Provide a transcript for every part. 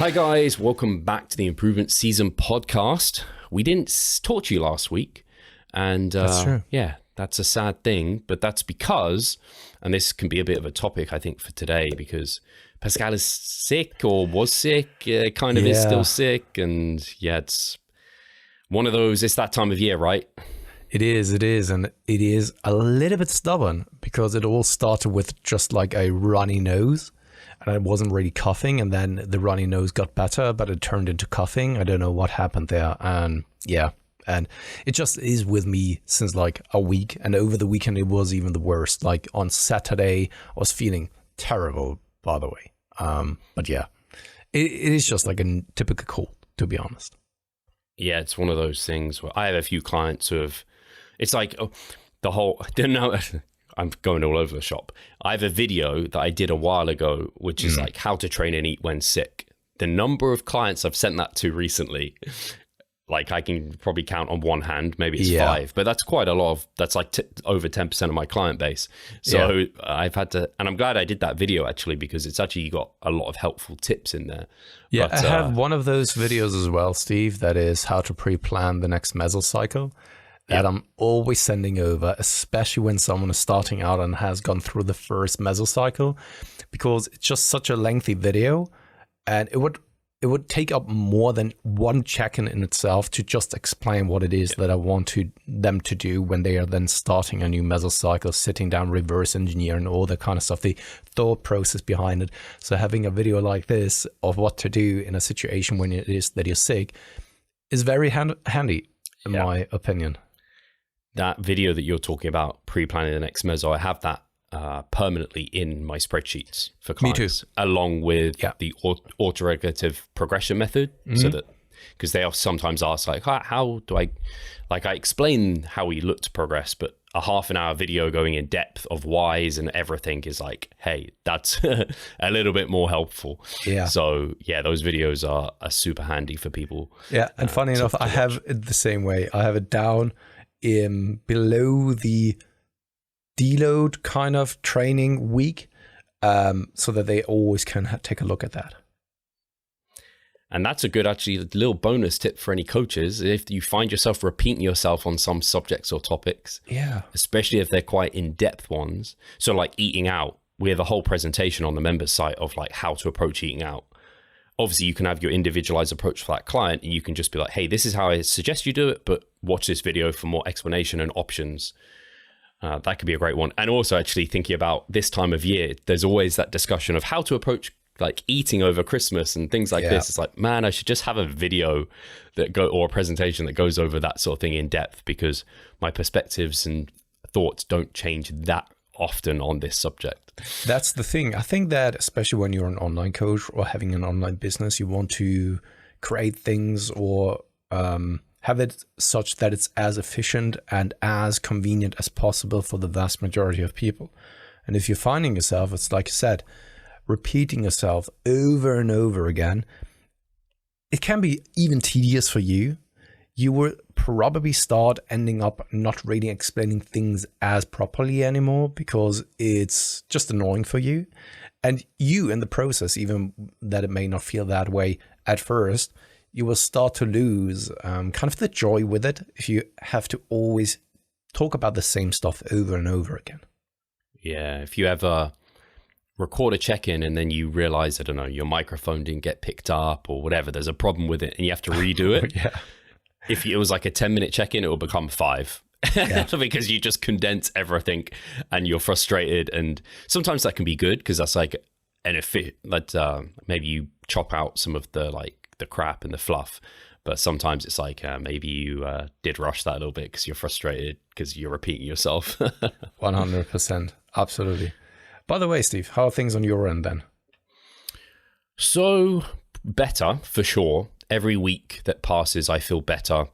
Hi guys, welcome back to the Improvement Season podcast. We didn't talk to you last week, and that's true. Yeah, that's a sad thing, but that's because, and this can be a bit of a topic I think for today, because Pascal is sick or was sick, is still sick, and yeah, it's one of those, it's that time of year, right? It is, and it is a little bit stubborn because it all started with just like a runny nose. And I wasn't really coughing, and then the runny nose got better, but it turned into coughing. I don't know what happened there. And yeah, and it just is with me since like a week. And over the weekend, it was even the worst. Like on Saturday, I was feeling terrible, by the way. But yeah, it is just like a typical cold, to be honest. Yeah, it's one of those things where I have a few clients who have, it's like the whole, I don't know. I'm going all over the shop. I have a video that I did a while ago, which is like how to train and eat when sick. The number of clients I've sent that to recently, like I can probably count on one hand, maybe it's 5, but that's quite a lot of, that's like over 10% of my client base. So I've had to, and I'm glad I did that video actually, because it's actually got a lot of helpful tips in there. Yeah, but, I have one of those videos as well, Steve, that is how to pre-plan the next mesocycle. That I'm always sending over, especially when someone is starting out and has gone through the first mesocycle, because it's just such a lengthy video, and it would take up more than one check-in in itself to just explain what it is that I want them to do when they are then starting a new mesocycle, sitting down, reverse engineering, all that kind of stuff, the thought process behind it. So having a video like this of what to do in a situation when it is that you're sick is very handy, in my opinion. That video that you're talking about, pre-planning the next meso, I have that permanently in my spreadsheets for clients. Me too. Along with the autoregulative progression method, so that, because they sometimes ask like, how do I, like I explain how we look to progress, but a half an hour video going in depth of whys and everything is like, hey, that's a little bit more helpful. Yeah. So yeah, those videos are super handy for people. Yeah, and funny enough, I have it the same way. I have it down below the deload kind of training week, so that they always can take a look at that. And that's a good actually little bonus tip for any coaches if you find yourself repeating yourself on some subjects or topics, especially if they're quite in-depth ones. So like eating out, we have a whole presentation on the members site of like how to approach eating out. Obviously, you can have your individualized approach for that client, and you can just be like, hey, this is how I suggest you do it, but watch this video for more explanation and options. That could be a great one. And also actually thinking about this time of year, there's always that discussion of how to approach like eating over Christmas and things like this. It's like, man, I should just have a video or a presentation that goes over that sort of thing in depth, because my perspectives and thoughts don't change that often on this subject. That's the thing. I think that especially when you're an online coach or having an online business, you want to create things or have it such that it's as efficient and as convenient as possible for the vast majority of people. And if you're finding yourself, it's like you said, repeating yourself over and over again, it can be even tedious for you. You will probably start ending up not really explaining things as properly anymore because it's just annoying for you. And you in the process, even that it may not feel that way at first, you will start to lose kind of the joy with it if you have to always talk about the same stuff over and over again. Yeah, if you ever record a check-in and then you realize, I don't know, your microphone didn't get picked up or whatever, there's a problem with it and you have to redo it. If it was like a 10-minute check-in, it will become 5 because you just condense everything and you're frustrated. And sometimes that can be good because that's like maybe you chop out some of the like the crap and the fluff. But sometimes it's like maybe you did rush that a little bit because you're frustrated because you're repeating yourself. 100%. Absolutely. By the way, Steve, how are things on your end then? So better for sure. Every week that passes, I feel better.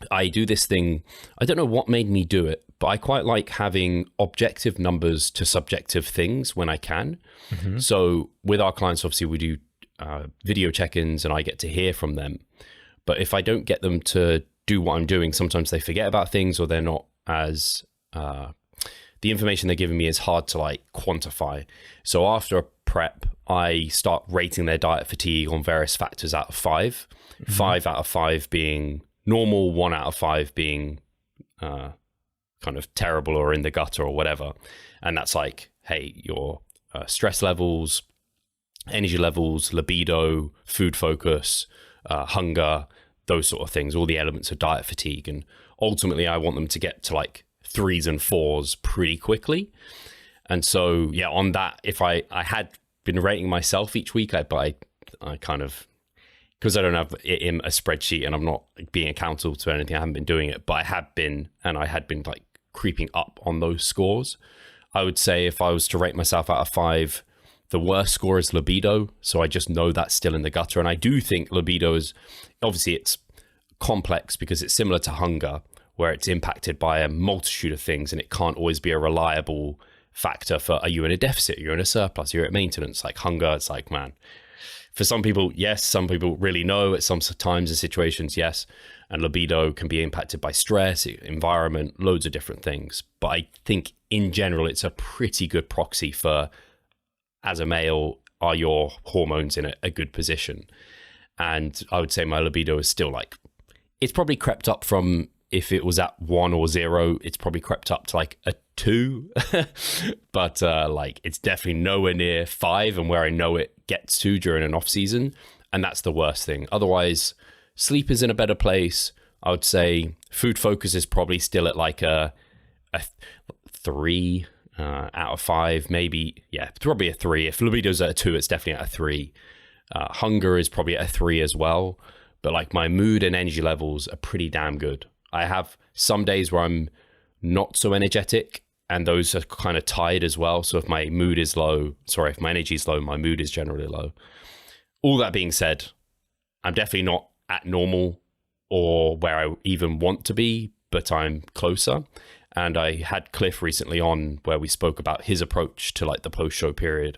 I do this thing, I don't know what made me do it, but I quite like having objective numbers to subjective things when I can. Mm-hmm. So with our clients, obviously we do video check-ins and I get to hear from them. But if I don't get them to do what I'm doing, sometimes they forget about things or they're not as, the information they're giving me is hard to like quantify. So after a prep I start rating their diet fatigue on various factors out of 5. 5 out of 5 being normal, 1 out of 5 being kind of terrible or in the gutter or whatever. And that's like, hey, your stress levels, energy levels, libido, food focus, hunger, those sort of things, all the elements of diet fatigue. And ultimately, I want them to get to like 3s and 4s pretty quickly. And so, yeah, on that, if I had been rating myself each week, but I kind of, because I don't have it in a spreadsheet and I'm not being accountable to anything, I haven't been doing it, but I had been like creeping up on those scores. I would say if I was to rate myself out of 5, the worst score is libido. So I just know that's still in the gutter. And I do think libido is, obviously it's complex because it's similar to hunger, where it's impacted by a multitude of things and it can't always be a reliable factor for, are you in a deficit, you're in a surplus, you're at maintenance. Like hunger, it's like, man, for some people, yes, some people really know at some times and situations, yes. And libido can be impacted by stress, environment, loads of different things. But I think in general, it's a pretty good proxy for, as a male, are your hormones in a good position? And I would say my libido is still like, it's probably crept up from, if it was at 1 or 0, it's probably crept up to like a 2. But like, it's definitely nowhere near 5 and where I know it gets to during an off season. And that's the worst thing. Otherwise, sleep is in a better place. I would say food focus is probably still at like a 3 out of 5, maybe. Yeah, probably a 3. If libido's at a 2, it's definitely at a 3. Hunger is probably at a 3 as well. But like my mood and energy levels are pretty damn good. I have some days where I'm not so energetic, and those are kind of tied as well. So if my mood is low, if my energy is low, my mood is generally low. All that being said, I'm definitely not at normal or where I even want to be, but I'm closer. And I had Cliff recently on where we spoke about his approach to like the post-show period.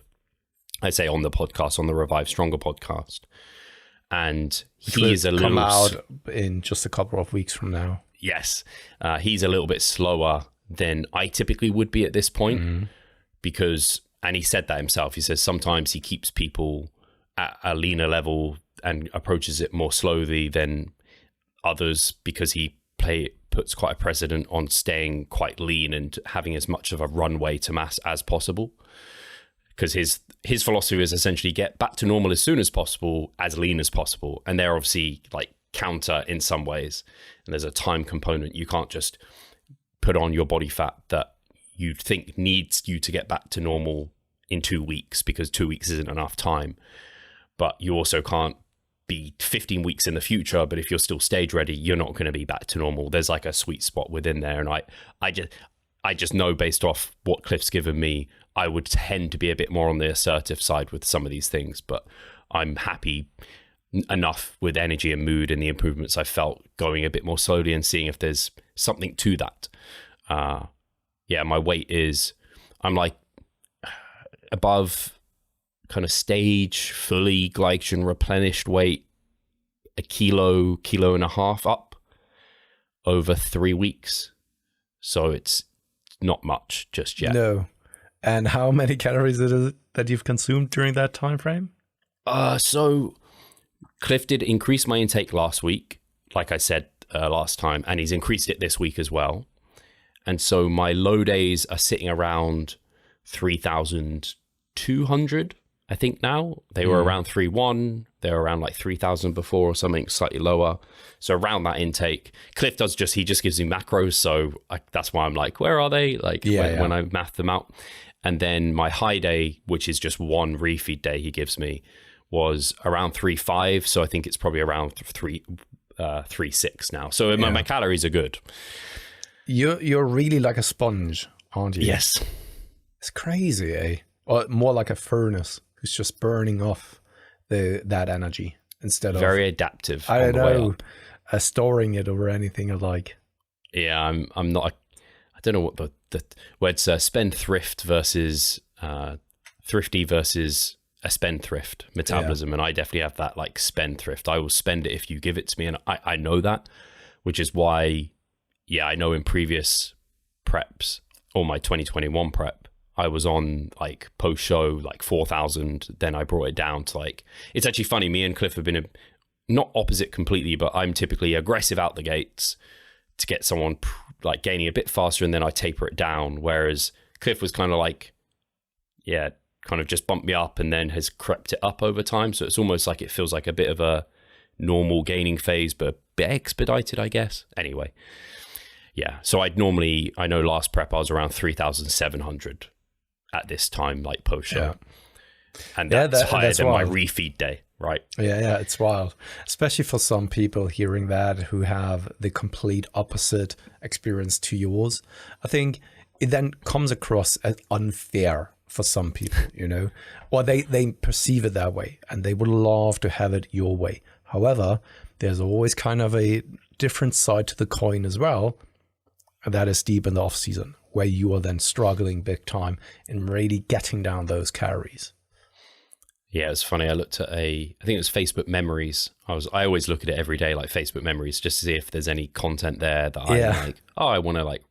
I say on the podcast, on the Revive Stronger podcast. And he is a little... come out in just a couple of weeks from now. Yes. He's a little bit slower than I typically would be at this point because, and he said that himself, he says sometimes he keeps people at a leaner level and approaches it more slowly than others because he puts quite a precedent on staying quite lean and having as much of a runway to mass as possible. Because his philosophy is essentially get back to normal as soon as possible, as lean as possible. And they're obviously like counter in some ways. And there's a time component. You can't just put on your body fat that you think needs you to get back to normal in 2 weeks, because 2 weeks isn't enough time. But you also can't be 15 weeks in the future, but if you're still stage ready, you're not going to be back to normal. There's like a sweet spot within there. And I just know based off what Cliff's given me, I would tend to be a bit more on the assertive side with some of these things, but I'm happy enough with energy and mood and the improvements I felt going a bit more slowly and seeing if there's something to that. Yeah, my weight is, I'm like above kind of stage, fully glycogen replenished weight, a kilo and a half up over 3 weeks. So it's not much just yet. No. And how many calories is it that you've consumed during that time frame? So Cliff did increase my intake last week, like I said last time, and he's increased it this week as well. And so my low days are sitting around 3,200, I think now. They were around 3,1. They were around like 3,000 before or something slightly lower. So around that intake, Cliff he just gives me macros. So that's why I'm like, where are they? Like when I math them out. And then my high day, which is just one refeed day he gives me, was around 3.5. So I think it's probably around 3.6 now. So my calories are good. You're really like a sponge, aren't you? Yes. It's crazy, eh? Or more like a furnace who's just burning off that energy instead of very adaptive. I don't know, storing it or anything alike. Yeah, I'm not. I don't know what the where it's spendthrift versus thrifty versus a spendthrift metabolism, and I definitely have that like spendthrift. I will spend it if you give it to me, and I know that, which is why, I know in previous preps or my 2021 prep, I was on like post show like 4,000. Then I brought it down to like, it's actually funny. Me and Cliff have been not opposite completely, but I'm typically aggressive out the gates to get someone like gaining a bit faster, and then I taper it down. Whereas Cliff was kind of like, yeah, kind of just bumped me up and then has crept it up over time. So it's almost like it feels like a bit of a normal gaining phase, but a bit expedited, I guess. Anyway, yeah. So I know last prep I was around 3,700 at this time, like post show. Yeah. And that's higher than wild. My refeed day, right? Yeah, it's wild. Especially for some people hearing that who have the complete opposite experience to yours. I think it then comes across as unfair for some people, you know, or they perceive it that way and they would love to have it your way. However, there's always kind of a different side to the coin as well. And that is deep in the off season, where you are then struggling big time in really getting down those calories. Yeah, it's funny. I looked at I think it was Facebook Memories. I always look at it every day, like Facebook Memories, just to see if there's any content there that I'm like, oh, I want to like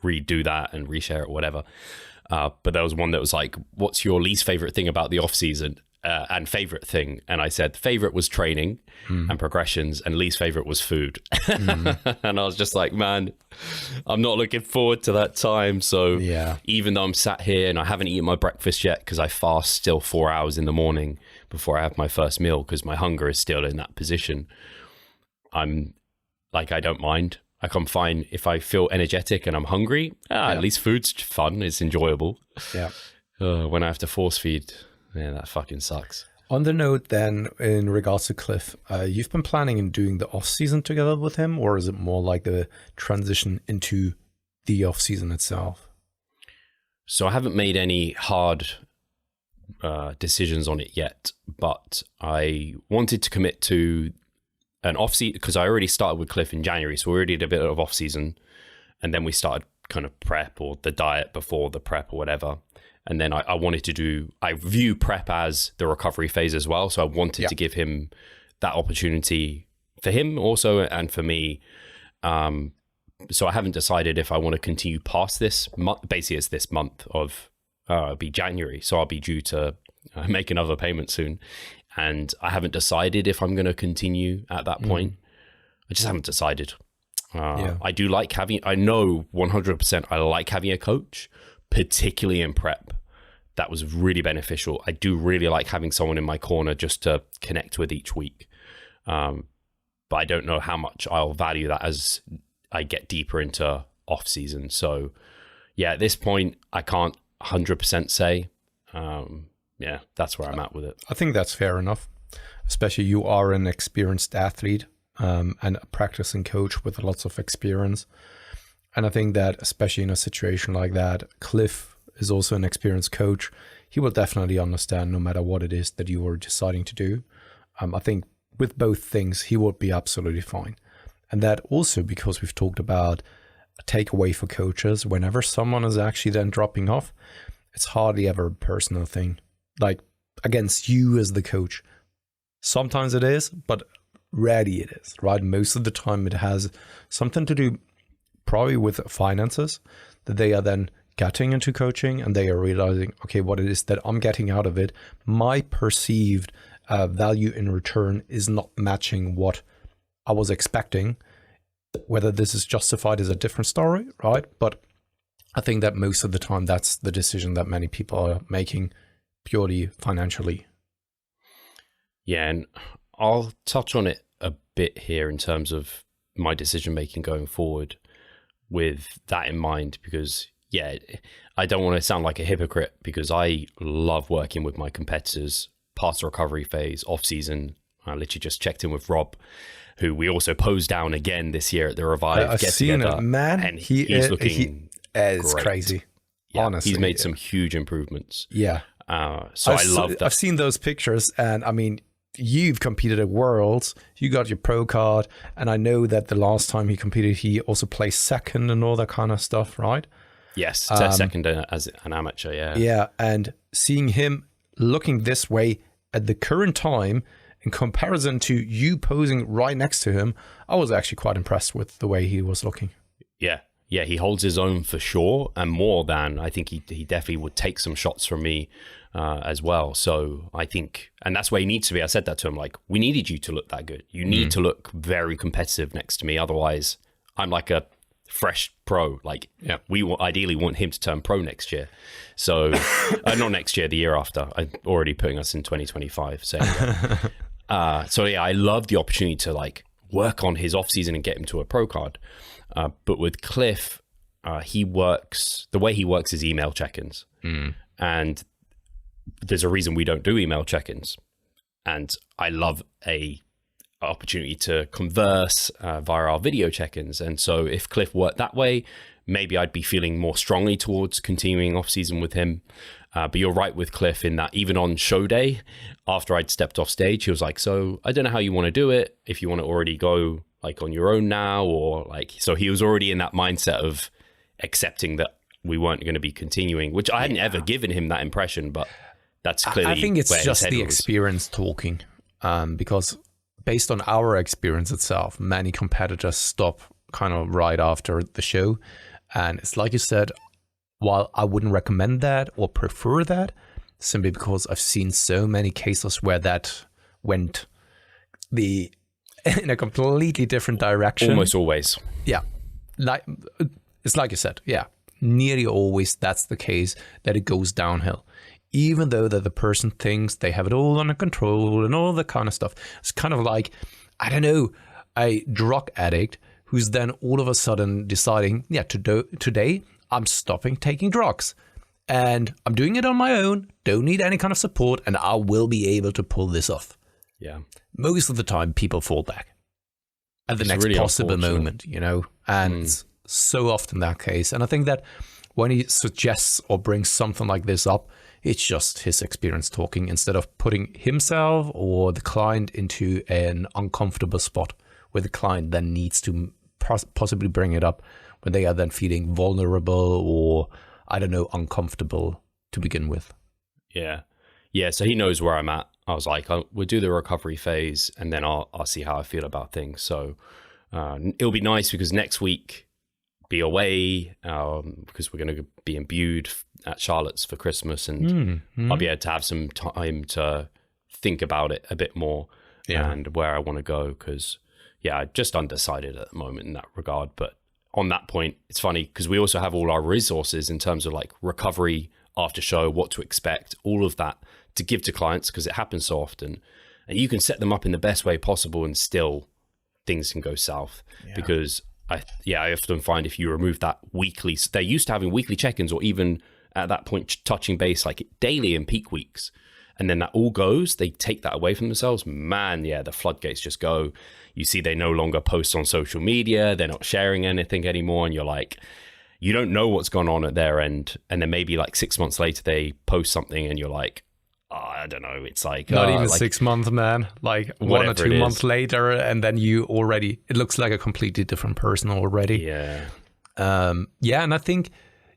redo that and reshare it or whatever. But there was one that was like, what's your least favorite thing about the off season? And favorite thing, and I said favorite was training and progressions, and least favorite was food. And I was just like, man, I'm not looking forward to that time. So even though I'm sat here and I haven't eaten my breakfast yet, because I fast still 4 hours in the morning before I have my first meal, because my hunger is still in that position, I'm like, I don't mind. Like, I'm fine if I feel energetic and I'm hungry. At least food's fun, it's enjoyable. When I have to force feed, yeah, that fucking sucks. On the note then, in regards to Cliff, you've been planning on doing the off season together with him, or is it more like the transition into the off season itself? So I haven't made any hard decisions on it yet, but I wanted to commit to an off season because I already started with Cliff in January, so we already did a bit of off season, and then we started kind of prep or the diet before the prep or whatever. And then I view prep as the recovery phase as well. So I wanted to give him that opportunity for him also and for me. So I haven't decided if I want to continue past this month. Basically, it's this month of, it'll be January. So I'll be due to make another payment soon. And I haven't decided if I'm going to continue at that point. I just haven't decided. I do like I know 100% I like having a coach, particularly in prep. That was really beneficial. I do really like having someone in my corner just to connect with each week. But I don't know how much I'll value that as I get deeper into off season. So yeah, at this point, I can't 100% say. That's where I'm at with it. I think that's fair enough. Especially you are an experienced athlete and a practicing coach with lots of experience. And I think that especially in a situation like that, Cliff is also an experienced coach. He will definitely understand no matter what it is that you are deciding to do. I think with both things, he would be absolutely fine. And that also because we've talked about a takeaway for coaches. Whenever someone is actually then dropping off, it's hardly ever a personal thing, like against you as the coach. Sometimes it is, but rarely it is, right? Most of the time it has something to do probably with finances, that they are then getting into coaching and they are realizing, okay, what it is that I'm getting out of it, my perceived value in return is not matching what I was expecting. Whether this is justified is a different story, right? But I think that most of the time that's the decision that many people are making purely financially. Yeah, and I'll touch on it a bit here in terms of my decision making going forward with that in mind, because I don't want to sound like a hypocrite, because I love working with my competitors past the recovery phase, off season. I literally just checked in with Rob, who we also posed down again this year at the Revive I've get seen together. It, man. And he's looking is crazy. Yeah, honestly, he's made some huge improvements. Yeah. So I love that. I've seen those pictures, and I mean, you've competed at Worlds, you got your pro card, and I know that the last time he competed, he also placed second and all that kind of stuff, right? Yes, second as an amateur, yeah. Yeah, and seeing him looking this way at the current time in comparison to you posing right next to him, I was actually quite impressed with the way he was looking. Yeah, yeah, he holds his own for sure, and more than I think he definitely would take some shots from me as well. So I think, and that's where he needs to be. I said that to him, like, we needed you to look that good. You need to look very competitive next to me. Otherwise, I'm like a fresh pro. Like, we ideally want him to turn pro next year. So not next year, the year after. I'm already putting us in 2025. So so yeah, I love the opportunity to like work on his off season and get him to a pro card. But with Cliff, the way he works is email check-ins. And there's a reason we don't do email check-ins. And I love a opportunity to converse via our video check-ins. And so if Cliff worked that way, maybe I'd be feeling more strongly towards continuing off season with him. But you're right with Cliff in that even on show day, after I'd stepped off stage, he was like, so I don't know how you want to do it. If you want to already go like on your own now, or like, so he was already in that mindset of accepting that we weren't going to be continuing, which I hadn't ever given him that impression, but that's clearly, I think it's just the experience talking, because based on our experience itself, many competitors stop kind of right after the show. And it's like you said, while I wouldn't recommend that or prefer that, simply because I've seen so many cases where that went in a completely different direction. Almost always. Yeah. It's like you said, yeah. Nearly always that's the case, that it goes downhill. Even though that the person thinks they have it all under control and all that kind of stuff. It's kind of like, I don't know, a drug addict who's then all of a sudden deciding, yeah, today I'm stopping taking drugs. And I'm doing it on my own, don't need any kind of support, and I will be able to pull this off. Yeah. Most of the time, people fall back at the next really possible moment, you know, and so often that case. And I think that when he suggests or brings something like this up, it's just his experience talking instead of putting himself or the client into an uncomfortable spot where the client then needs to possibly bring it up when they are then feeling vulnerable or, I don't know, uncomfortable to begin with. Yeah. Yeah. So he knows where I'm at. I was like, we'll do the recovery phase and then I'll see how I feel about things. So it'll be nice because next week be away because we're going to be imbued at Charlotte's for Christmas, and I'll be able to have some time to think about it a bit more and where I want to go. Because I'm just undecided at the moment in that regard. But on that point, it's funny because we also have all our resources in terms of like recovery after show, what to expect, all of that to give to clients because it happens so often, and you can set them up in the best way possible and still things can go south because I often find if you remove that weekly, they're used to having weekly check-ins or even at that point touching base like daily in peak weeks, and then that all goes, they take that away from themselves, man, the floodgates just go. You see they no longer post on social media, they're not sharing anything anymore, and you're like, you don't know what's gone on at their end, and then maybe like 6 months later they post something and you're like, I don't know, it's like not even like 6 months, man, like 1 or 2 months later, and then it looks like a completely different person already. And I think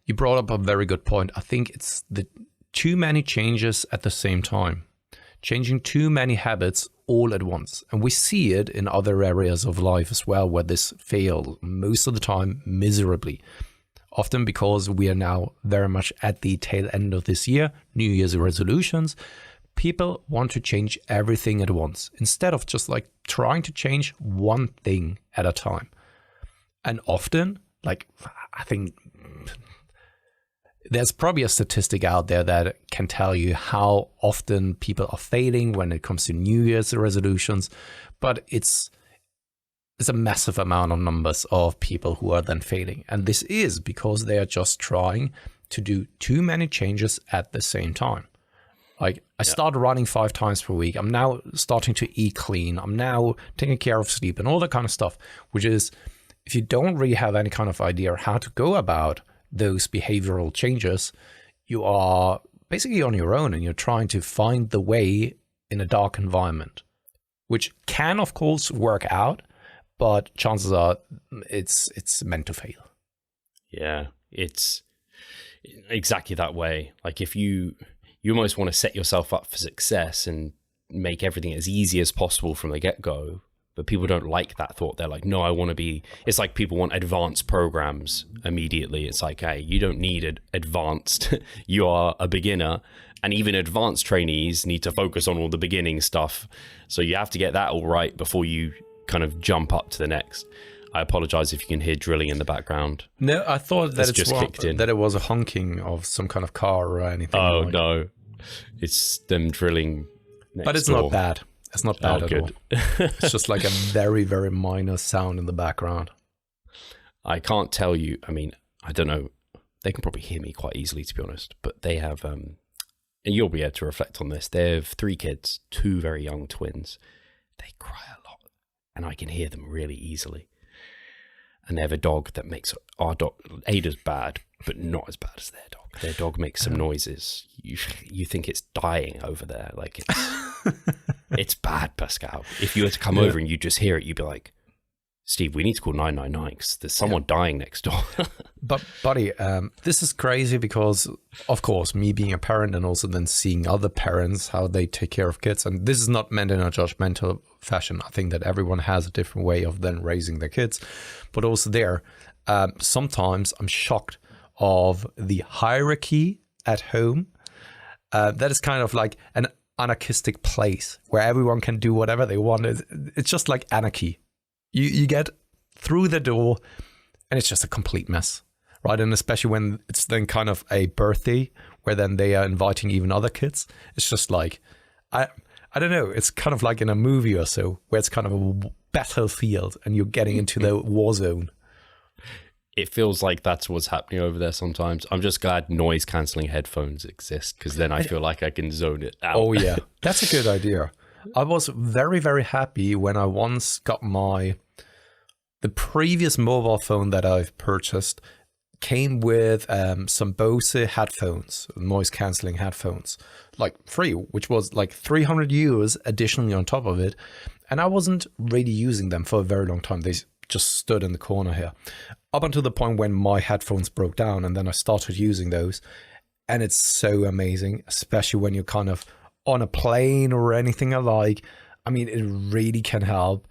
you brought up a very good point. I think it's the too many changes at the same time, changing too many habits all at once, and we see it in other areas of life as well where this fails most of the time miserably. Often because we are now very much at the tail end of this year, New Year's resolutions, people want to change everything at once instead of just like trying to change one thing at a time. And often, like, I think there's probably a statistic out there that can tell you how often people are failing when it comes to New Year's resolutions, but it's a massive amount of numbers of people who are then failing. And this is because they are just trying to do too many changes at the same time. Like I started running 5 times per week. I'm now starting to eat clean. I'm now taking care of sleep and all that kind of stuff, which is if you don't really have any kind of idea how to go about those behavioral changes, you are basically on your own and you're trying to find the way in a dark environment, which can of course work out, but chances are it's meant to fail. Yeah, it's exactly that way. Like if you almost want to set yourself up for success and make everything as easy as possible from the get-go, But people don't like that thought. They're like, no, I want to be, it's like people want advanced programs immediately. It's like, hey, you don't need it advanced. You are a beginner. And even advanced trainees need to focus on all the beginning stuff. So you have to get that all right before you kind of jump up to the next. I apologize if you can hear drilling in the background. No, I thought that that it was a honking of some kind of car or anything. Oh, no. It's them drilling next But it's door. not bad. It's not bad at all. It's just like a very, very minor sound in the background. I can't tell you. I mean, I don't know. They can probably hear me quite easily, to be honest. But they have, and you'll be able to reflect on this. They have 3 kids, 2 very young twins. They cry a lot, and I can hear them really easily. And they have a dog that makes our dog, Ada's bad, but not as bad as their dog. Their dog makes some noises. You think it's dying over there. Like it's bad, Pascal. If you were to come over and you just hear it, you'd be like, Steve, we need to call 999 because there's someone dying next door. But buddy, this is crazy because, of course, me being a parent and also then seeing other parents, how they take care of kids. And this is not meant in a judgmental fashion. I think that everyone has a different way of then raising their kids. But also there, sometimes I'm shocked of the hierarchy at home. That is kind of like an anarchistic place where everyone can do whatever they want. It's just like anarchy. You get through the door and it's just a complete mess, right? And especially when it's then kind of a birthday where then they are inviting even other kids. It's just like, I don't know. It's kind of like in a movie or so where it's kind of a battlefield and you're getting into the war zone. It feels like that's what's happening over there sometimes. I'm just glad noise cancelling headphones exist because then I feel like I can zone it out. Oh, yeah. That's a good idea. I was very, very happy when I once got the previous mobile phone that I've purchased came with some Bose headphones, noise cancelling headphones, like free, which was like 300 euros additionally on top of it. And I wasn't really using them for a very long time. They just stood in the corner here up until the point when my headphones broke down. And then I started using those. And it's so amazing, especially when you're kind of on a plane or anything alike. I mean, it really can help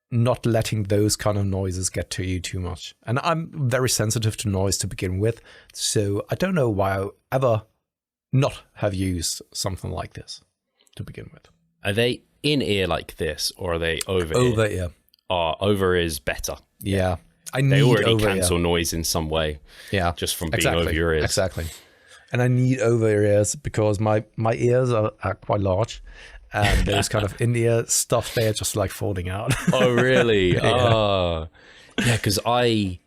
not letting those kind of noises get to you too much. And I'm very sensitive to noise to begin with. So I don't know why I ever not have used something like this to begin with. Are they in ear like this or are they over ear? Over ear. Over is better. Yeah. They already cancel noise in some way. Yeah. Just from being over your ears. Exactly. And I need over ears because my ears are quite large. And there's kind of in-ear stuff there just like falling out. Oh, really? Yeah. Oh. Yeah, because I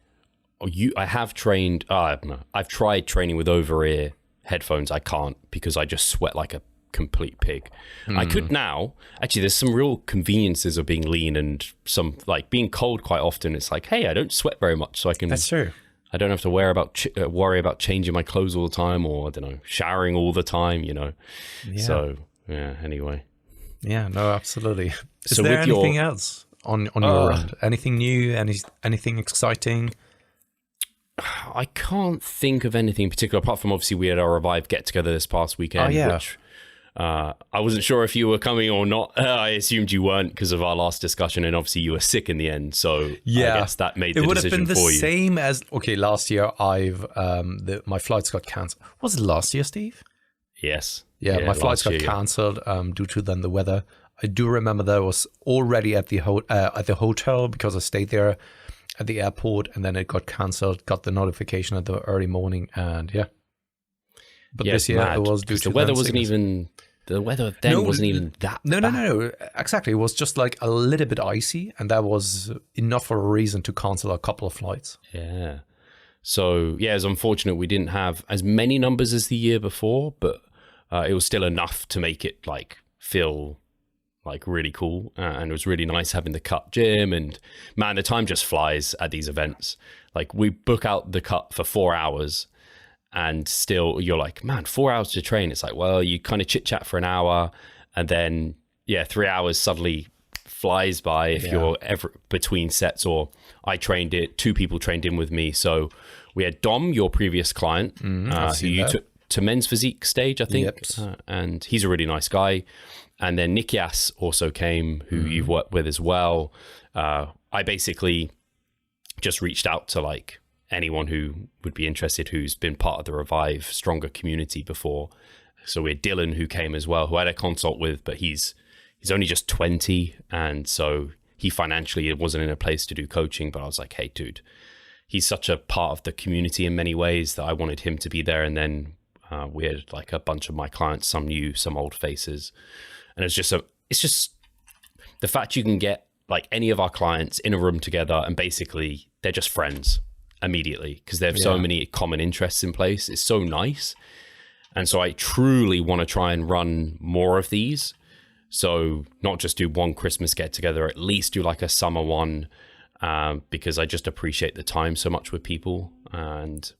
have trained, I've tried training with over-ear headphones. I can't because I just sweat like a complete pig. I could now. Actually, there's some real conveniences of being lean and some like being cold quite often. It's like, hey, I don't sweat very much, so I can... That's true. I don't have to worry about changing my clothes all the time or, I don't know, showering all the time, you know. Yeah. So, yeah, anyway. Yeah, no, absolutely. Is there anything else on your end? Anything new? Anything exciting? I can't think of anything in particular, apart from obviously we had our Revive get-together this past weekend, which I wasn't sure if you were coming or not. I assumed you weren't because of our last discussion, and obviously you were sick in the end, so yeah. I guess that made the decision for you. It would have been the same as, last year my flights got cancelled. Was it last year, Steve? Yes. Yeah, my flights got cancelled due to then the weather. I do remember that I was already at the hotel because I stayed there at the airport, and then it got cancelled, got the notification at the early morning, and yeah. But this year it was due to the weather wasn't even... The weather then wasn't even that bad. No. Exactly. It was just like a little bit icy, and that was enough for a reason to cancel a couple of flights. Yeah. So, yeah, it's unfortunate we didn't have as many numbers as the year before, but it was still enough to make it like feel like really cool. And it was really nice having the cut gym, and man, the time just flies at these events. Like we book out the cut for 4 hours. And still, you're like, man, 4 hours to train. It's like, well, you kind of chit chat for an hour, and then 3 hours suddenly flies by if you're ever between sets. Or I trained it, 2 people trained in with me. So we had Dom, your previous client, who you took to men's physique stage, I think. Yep. And he's a really nice guy. And then Nikias also came, who you've worked with as well. I basically just reached out to like anyone who would be interested, who's been part of the Revive Stronger community before. So we had Dylan, who came as well, who I had a consult with, but he's only just 20. And so he financially wasn't in a place to do coaching, but I was like, hey, dude, he's such a part of the community in many ways that I wanted him to be there. And then we had like a bunch of my clients, some new, some old faces. And it's just the fact you can get like any of our clients in a room together and basically they're just friends immediately because they have so many common interests in place. It's so nice. And so I truly want to try and run more of these. So not just do one Christmas get together, at least do like a summer one, because I just appreciate the time so much with people. And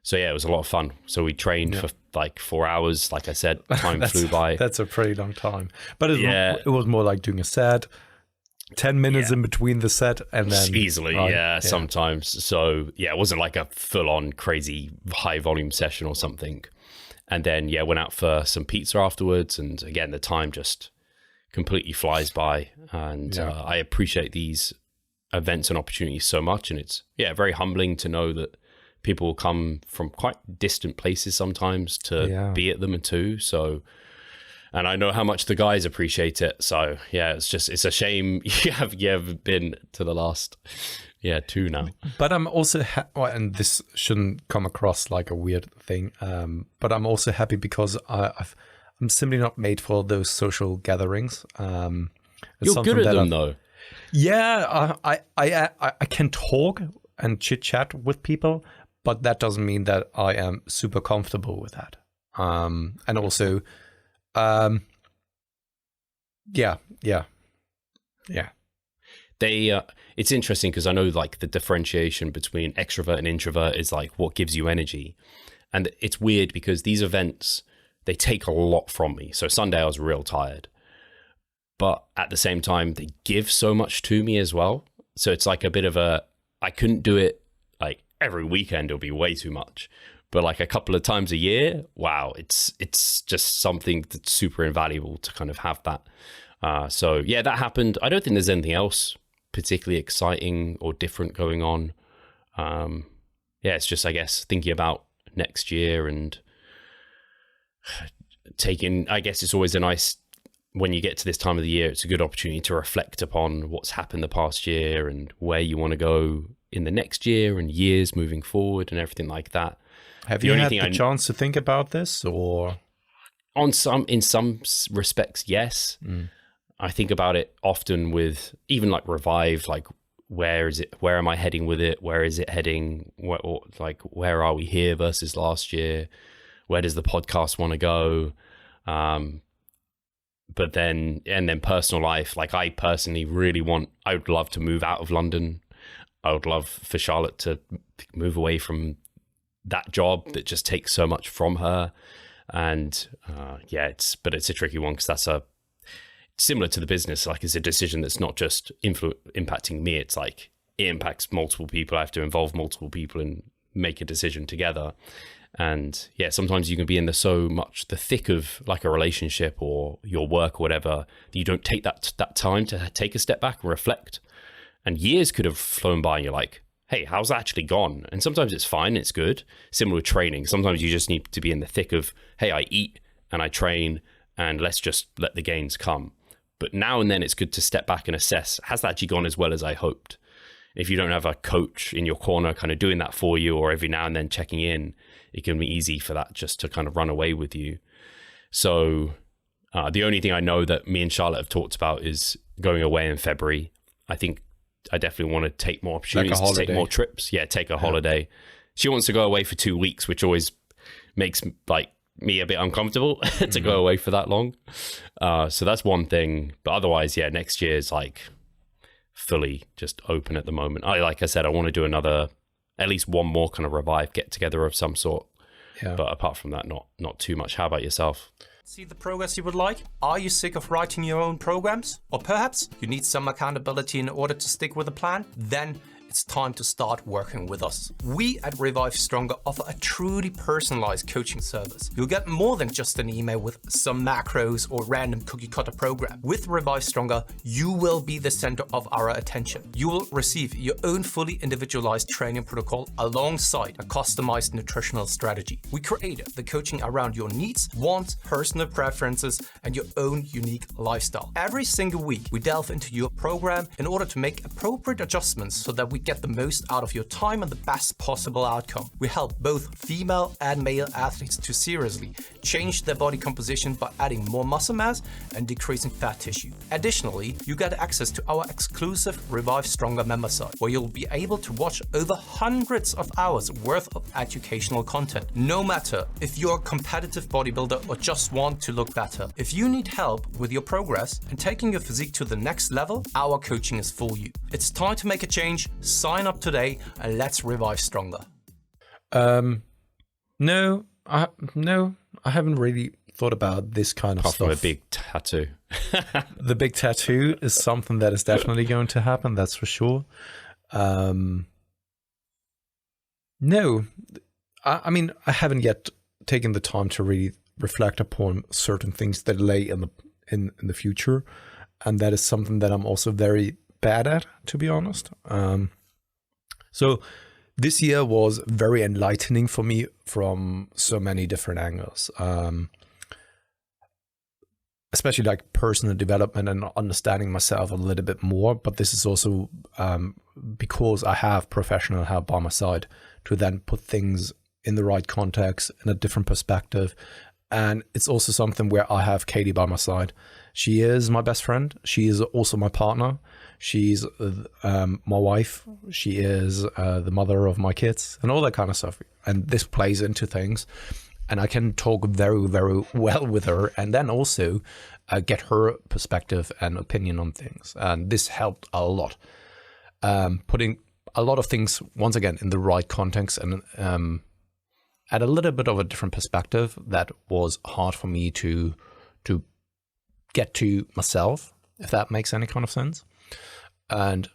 so yeah, it was a lot of fun. So we trained for like 4 hours. Like I said, time flew by. That's a pretty long time. But it was more like doing a set, 10 minutes in between the set, and then easily, sometimes. So yeah, it wasn't like a full-on crazy high volume session or something. And then went out for some pizza afterwards. And again, the time just completely flies by. And I appreciate these events and opportunities so much. And it's very humbling to know that people will come from quite distant places sometimes to be at them too. So, and I know how much the guys appreciate it. So it's a shame you haven't been to the last 2 now. But I'm also and this shouldn't come across like a weird thing, but I'm also happy because I'm simply not made for those social gatherings. You're good at them though. Yeah, I can talk and chit chat with people, but that doesn't mean that I am super comfortable with that. And also, It's interesting because I know like the differentiation between extrovert and introvert is like what gives you energy. And it's weird because these events, they take a lot from me. So Sunday I was real tired, but at the same time, they give so much to me as well. So it's like a bit of I couldn't do it like every weekend, it'll be way too much. But like a couple of times a year, wow, it's just something that's super invaluable to kind of have that. So yeah, that happened. I don't think there's anything else particularly exciting or different going on. It's just, I guess, thinking about next year and I guess it's always a nice, when you get to this time of the year, it's a good opportunity to reflect upon what's happened the past year and where you want to go in the next year and years moving forward and everything like that. Have you had the chance to think about this, or? In some respects, yes. I think about it often with even like Revive, like where is it? Where am I heading with it? Where is it heading? Where are we here versus last year? Where does the podcast want to go? But then personal life, like I personally I would love to move out of London. I would love for Charlotte to move away from that job that just takes so much from her. And it's a tricky one because that's similar to the business. Like it's a decision that's not just impacting me. It's like it impacts multiple people. I have to involve multiple people and make a decision together. And sometimes you can be in so much the thick of like a relationship or your work or whatever, that you don't take that time to take a step back and reflect. And years could have flown by and you're like, hey, how's that actually gone? And sometimes it's fine, it's good. Similar with training. Sometimes you just need to be in the thick of, hey, I eat and I train and let's just let the gains come. But now and then it's good to step back and assess, has that actually gone as well as I hoped? If you don't have a coach in your corner kind of doing that for you, or every now and then checking in, it can be easy for that just to kind of run away with you. So the only thing I know that me and Charlotte have talked about is going away in February. I think I definitely want to take more opportunities to take more trips. Yeah, take a holiday. She wants to go away for 2 weeks, which always makes like me a bit uncomfortable to go away for that long. So that's one thing. But otherwise, next year is like fully just open at the moment. Like I said, I want to do at least one more kind of Revive get together of some sort. Yeah. But apart from that, not too much. How about yourself? See the progress you would like? Are you sick of writing your own programs? Or perhaps you need some accountability in order to stick with a plan? Then it's time to start working with us. We at Revive Stronger offer a truly personalized coaching service. You'll get more than just an email with some macros or random cookie cutter program. With Revive Stronger, you will be the center of our attention. You will receive your own fully individualized training protocol alongside a customized nutritional strategy. We created the coaching around your needs, wants, personal preferences, and your own unique lifestyle. Every single week, we delve into your program in order to make appropriate adjustments so that we get the most out of your time and the best possible outcome. We help both female and male athletes to seriously change their body composition by adding more muscle mass and decreasing fat tissue. Additionally, you get access to our exclusive Revive Stronger member site, where you'll be able to watch over hundreds of hours worth of educational content. No matter if you're a competitive bodybuilder or just want to look better, if you need help with your progress and taking your physique to the next level, our coaching is for you. It's time to make a change. Sign up today and let's revive stronger. No, I haven't really thought about this kind of Apart stuff. from a big tattoo. The big tattoo is something that is definitely going to happen, that's for sure. No, I mean, I haven't yet taken the time to really reflect upon certain things that lay in the future, and that is something that I'm also very bad at, to be honest. So this year was very enlightening for me from so many different angles, especially like personal development and understanding myself a little bit more. But this is also because I have professional help by my side to then put things in the right context, in a different perspective. And it's also something where I have Katie by my side. She is my best friend. She is also my partner. She's my wife. She is the mother of my kids and all that kind of stuff. And this plays into things. And I can talk very, very well with her, and then also get her perspective and opinion on things. And this helped a lot. Putting a lot of things, once again, in the right context and at a little bit of a different perspective that was hard for me to get to myself, if that makes any kind of sense. And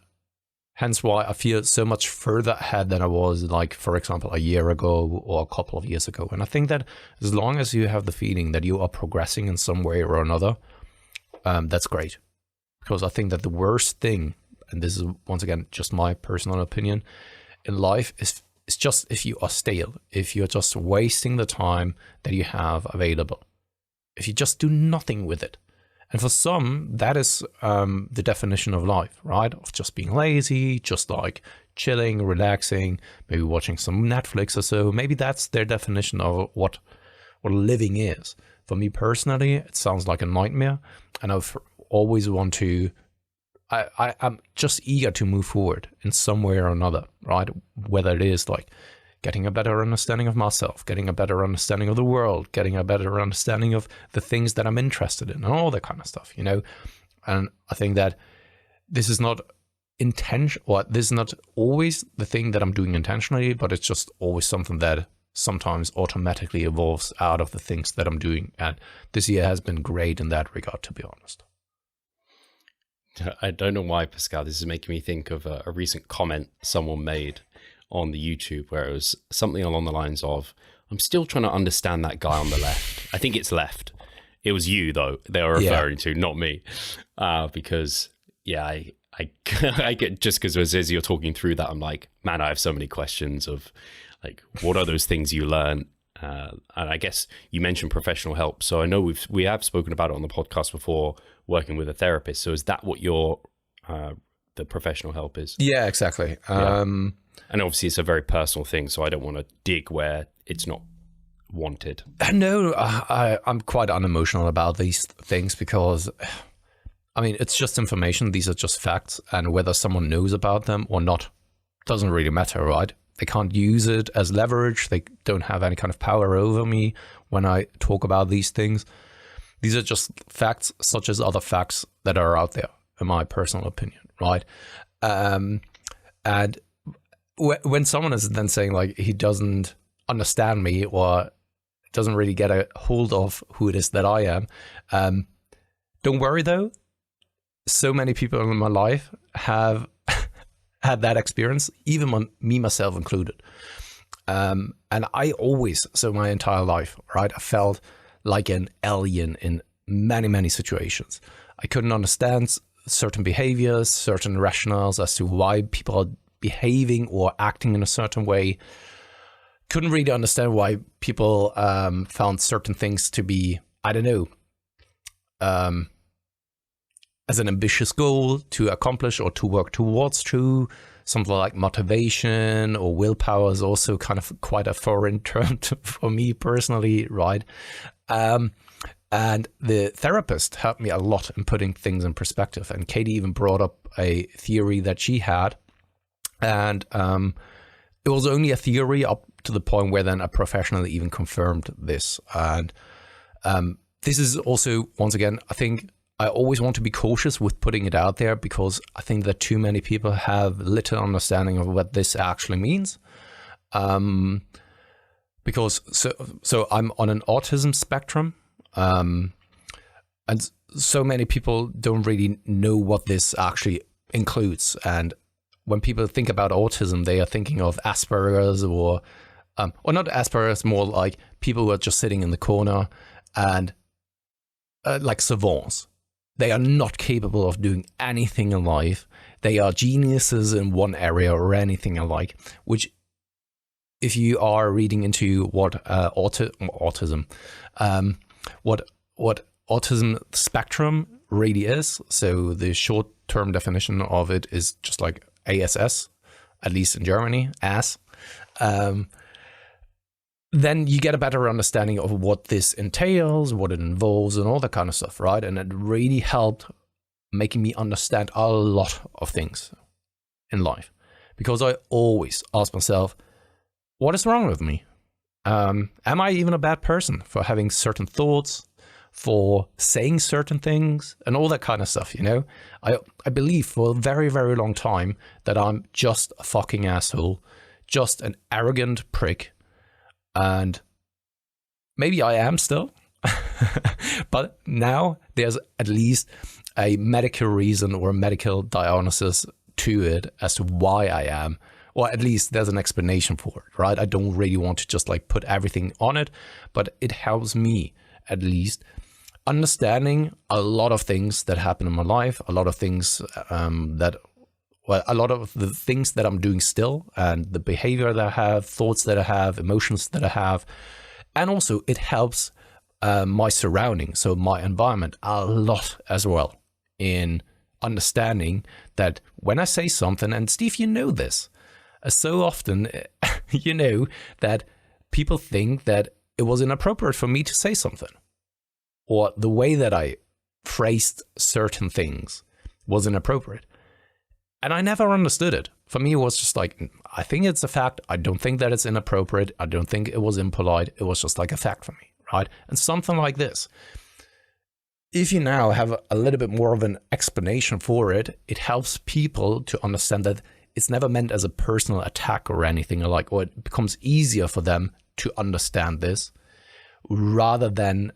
hence why I feel so much further ahead than I was, like, for example, a year ago or a couple of years ago. And I think that as long as you have the feeling that you are progressing in some way or another, that's great. Because I think that the worst thing, and this is once again just my personal opinion, in life is just if you are stale, if you're just wasting the time that you have available, if you just do nothing with it. And for some, that is the definition of life, right? Of just being lazy, just like chilling, relaxing, maybe watching some Netflix or so. Maybe that's their definition of what living is. For me personally, it sounds like a nightmare. And I've always want to, I'm just eager to move forward in some way or another, right? Whether it is like getting a better understanding of myself, getting a better understanding of the world, getting a better understanding of the things that I'm interested in and all that kind of stuff, you know? And I think that this is not this is not always the thing that I'm doing intentionally, but it's just always something that sometimes automatically evolves out of the things that I'm doing. And this year has been great in that regard, to be honest. I don't know why, Pascal, this is making me think of a recent comment someone made on the YouTube where it was something along the lines of, I'm still trying to understand that guy on the left. I think it's left. It was you, though, they were referring to, not me. Because, yeah, I get, just because as you're talking through that, I'm like, man, I have so many questions of, like, what are those things you learn? And I guess you mentioned professional help. So I know we have spoken about it on the podcast before, working with a therapist. So is that what your the professional help is? Yeah, exactly. Yeah. And obviously it's a very personal thing, so I don't want to dig where it's not wanted. No, I'm quite unemotional about these things because, I mean, it's just information. These are just facts, and whether someone knows about them or not doesn't really matter, right? They can't use it as leverage. They don't have any kind of power over me when I talk about these things. These are just facts, such as other facts that are out there, in my personal opinion, right? And when someone is then saying like he doesn't understand me or doesn't really get a hold of who it is that I am, don't worry though. So many people in my life have had that experience, even me, myself included. And I always, so my entire life, right, I felt like an alien in many, many situations. I couldn't understand certain behaviors, certain rationales as to why people are behaving or acting in a certain way. Couldn't really understand why people found certain things to be, I don't know, as an ambitious goal to accomplish or to work towards through. Something like motivation or willpower is also kind of quite a foreign term for me personally, right? And the therapist helped me a lot in putting things in perspective. And Katie even brought up a theory that she had. And it was only a theory up to the point where then a professional even confirmed this. And this is also, once again, I think I always want to be cautious with putting it out there, because I think that too many people have little understanding of what this actually means. Because so I'm on an autism spectrum, and so many people don't really know what this actually includes. And when people think about autism, they are thinking of Asperger's or not Asperger's, more like people who are just sitting in the corner and like savants. They are not capable of doing anything in life. They are geniuses in one area or anything alike, which if you are reading into what autism spectrum really is, so the short-term definition of it is just like ASS, at least in Germany, AS, then you get a better understanding of what this entails, what it involves, and all that kind of stuff, right? And it really helped making me understand a lot of things in life, because I always ask myself, what is wrong with me? Am I even a bad person for having certain thoughts, for saying certain things, and all that kind of stuff, you know? I believe for a very, very long time that I'm just a fucking asshole, just an arrogant prick. And maybe I am still, but now there's at least a medical reason or a medical diagnosis to it as to why I am, or at least there's an explanation for it, right? I don't really want to just like put everything on it, but it helps me at least understanding a lot of things that happen in my life, a lot of things a lot of the things that I'm doing still, and the behavior that I have, thoughts that I have, emotions that I have. And also it helps my surroundings, so my environment, a lot as well, in understanding that when I say something, and Steve, you know this, so often, you know, that people think that it was inappropriate for me to say something, or the way that I phrased certain things was inappropriate. And I never understood it. For me, it was just like, I think it's a fact. I don't think that it's inappropriate. I don't think it was impolite. It was just like a fact for me, right? And something like this, if you now have a little bit more of an explanation for it, it helps people to understand that it's never meant as a personal attack or anything alike, or it becomes easier for them to understand this, rather than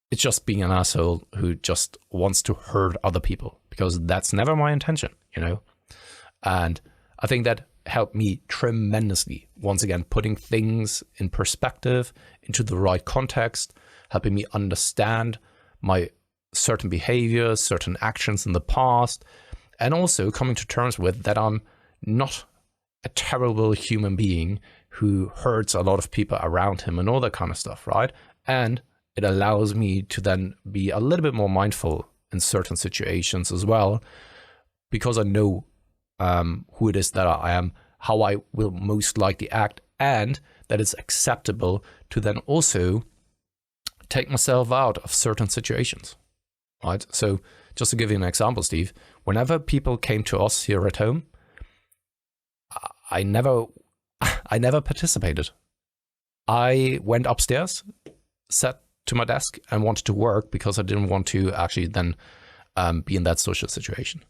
it's just being an asshole who just wants to hurt other people, because that's never my intention, you know? And I think that helped me tremendously, once again, putting things in perspective, into the right context, helping me understand my certain behaviors, certain actions in the past, and also coming to terms with that I'm not a terrible human being who hurts a lot of people around him and all that kind of stuff, right? And it allows me to then be a little bit more mindful in certain situations as well, because I know who it is that I am, how I will most likely act, and that it's acceptable to then also take myself out of certain situations, right? So just to give you an example, Steve, whenever people came to us here at home, I never participated. I went upstairs, sat to my desk and wanted to work, because I didn't want to actually then be in that social situation.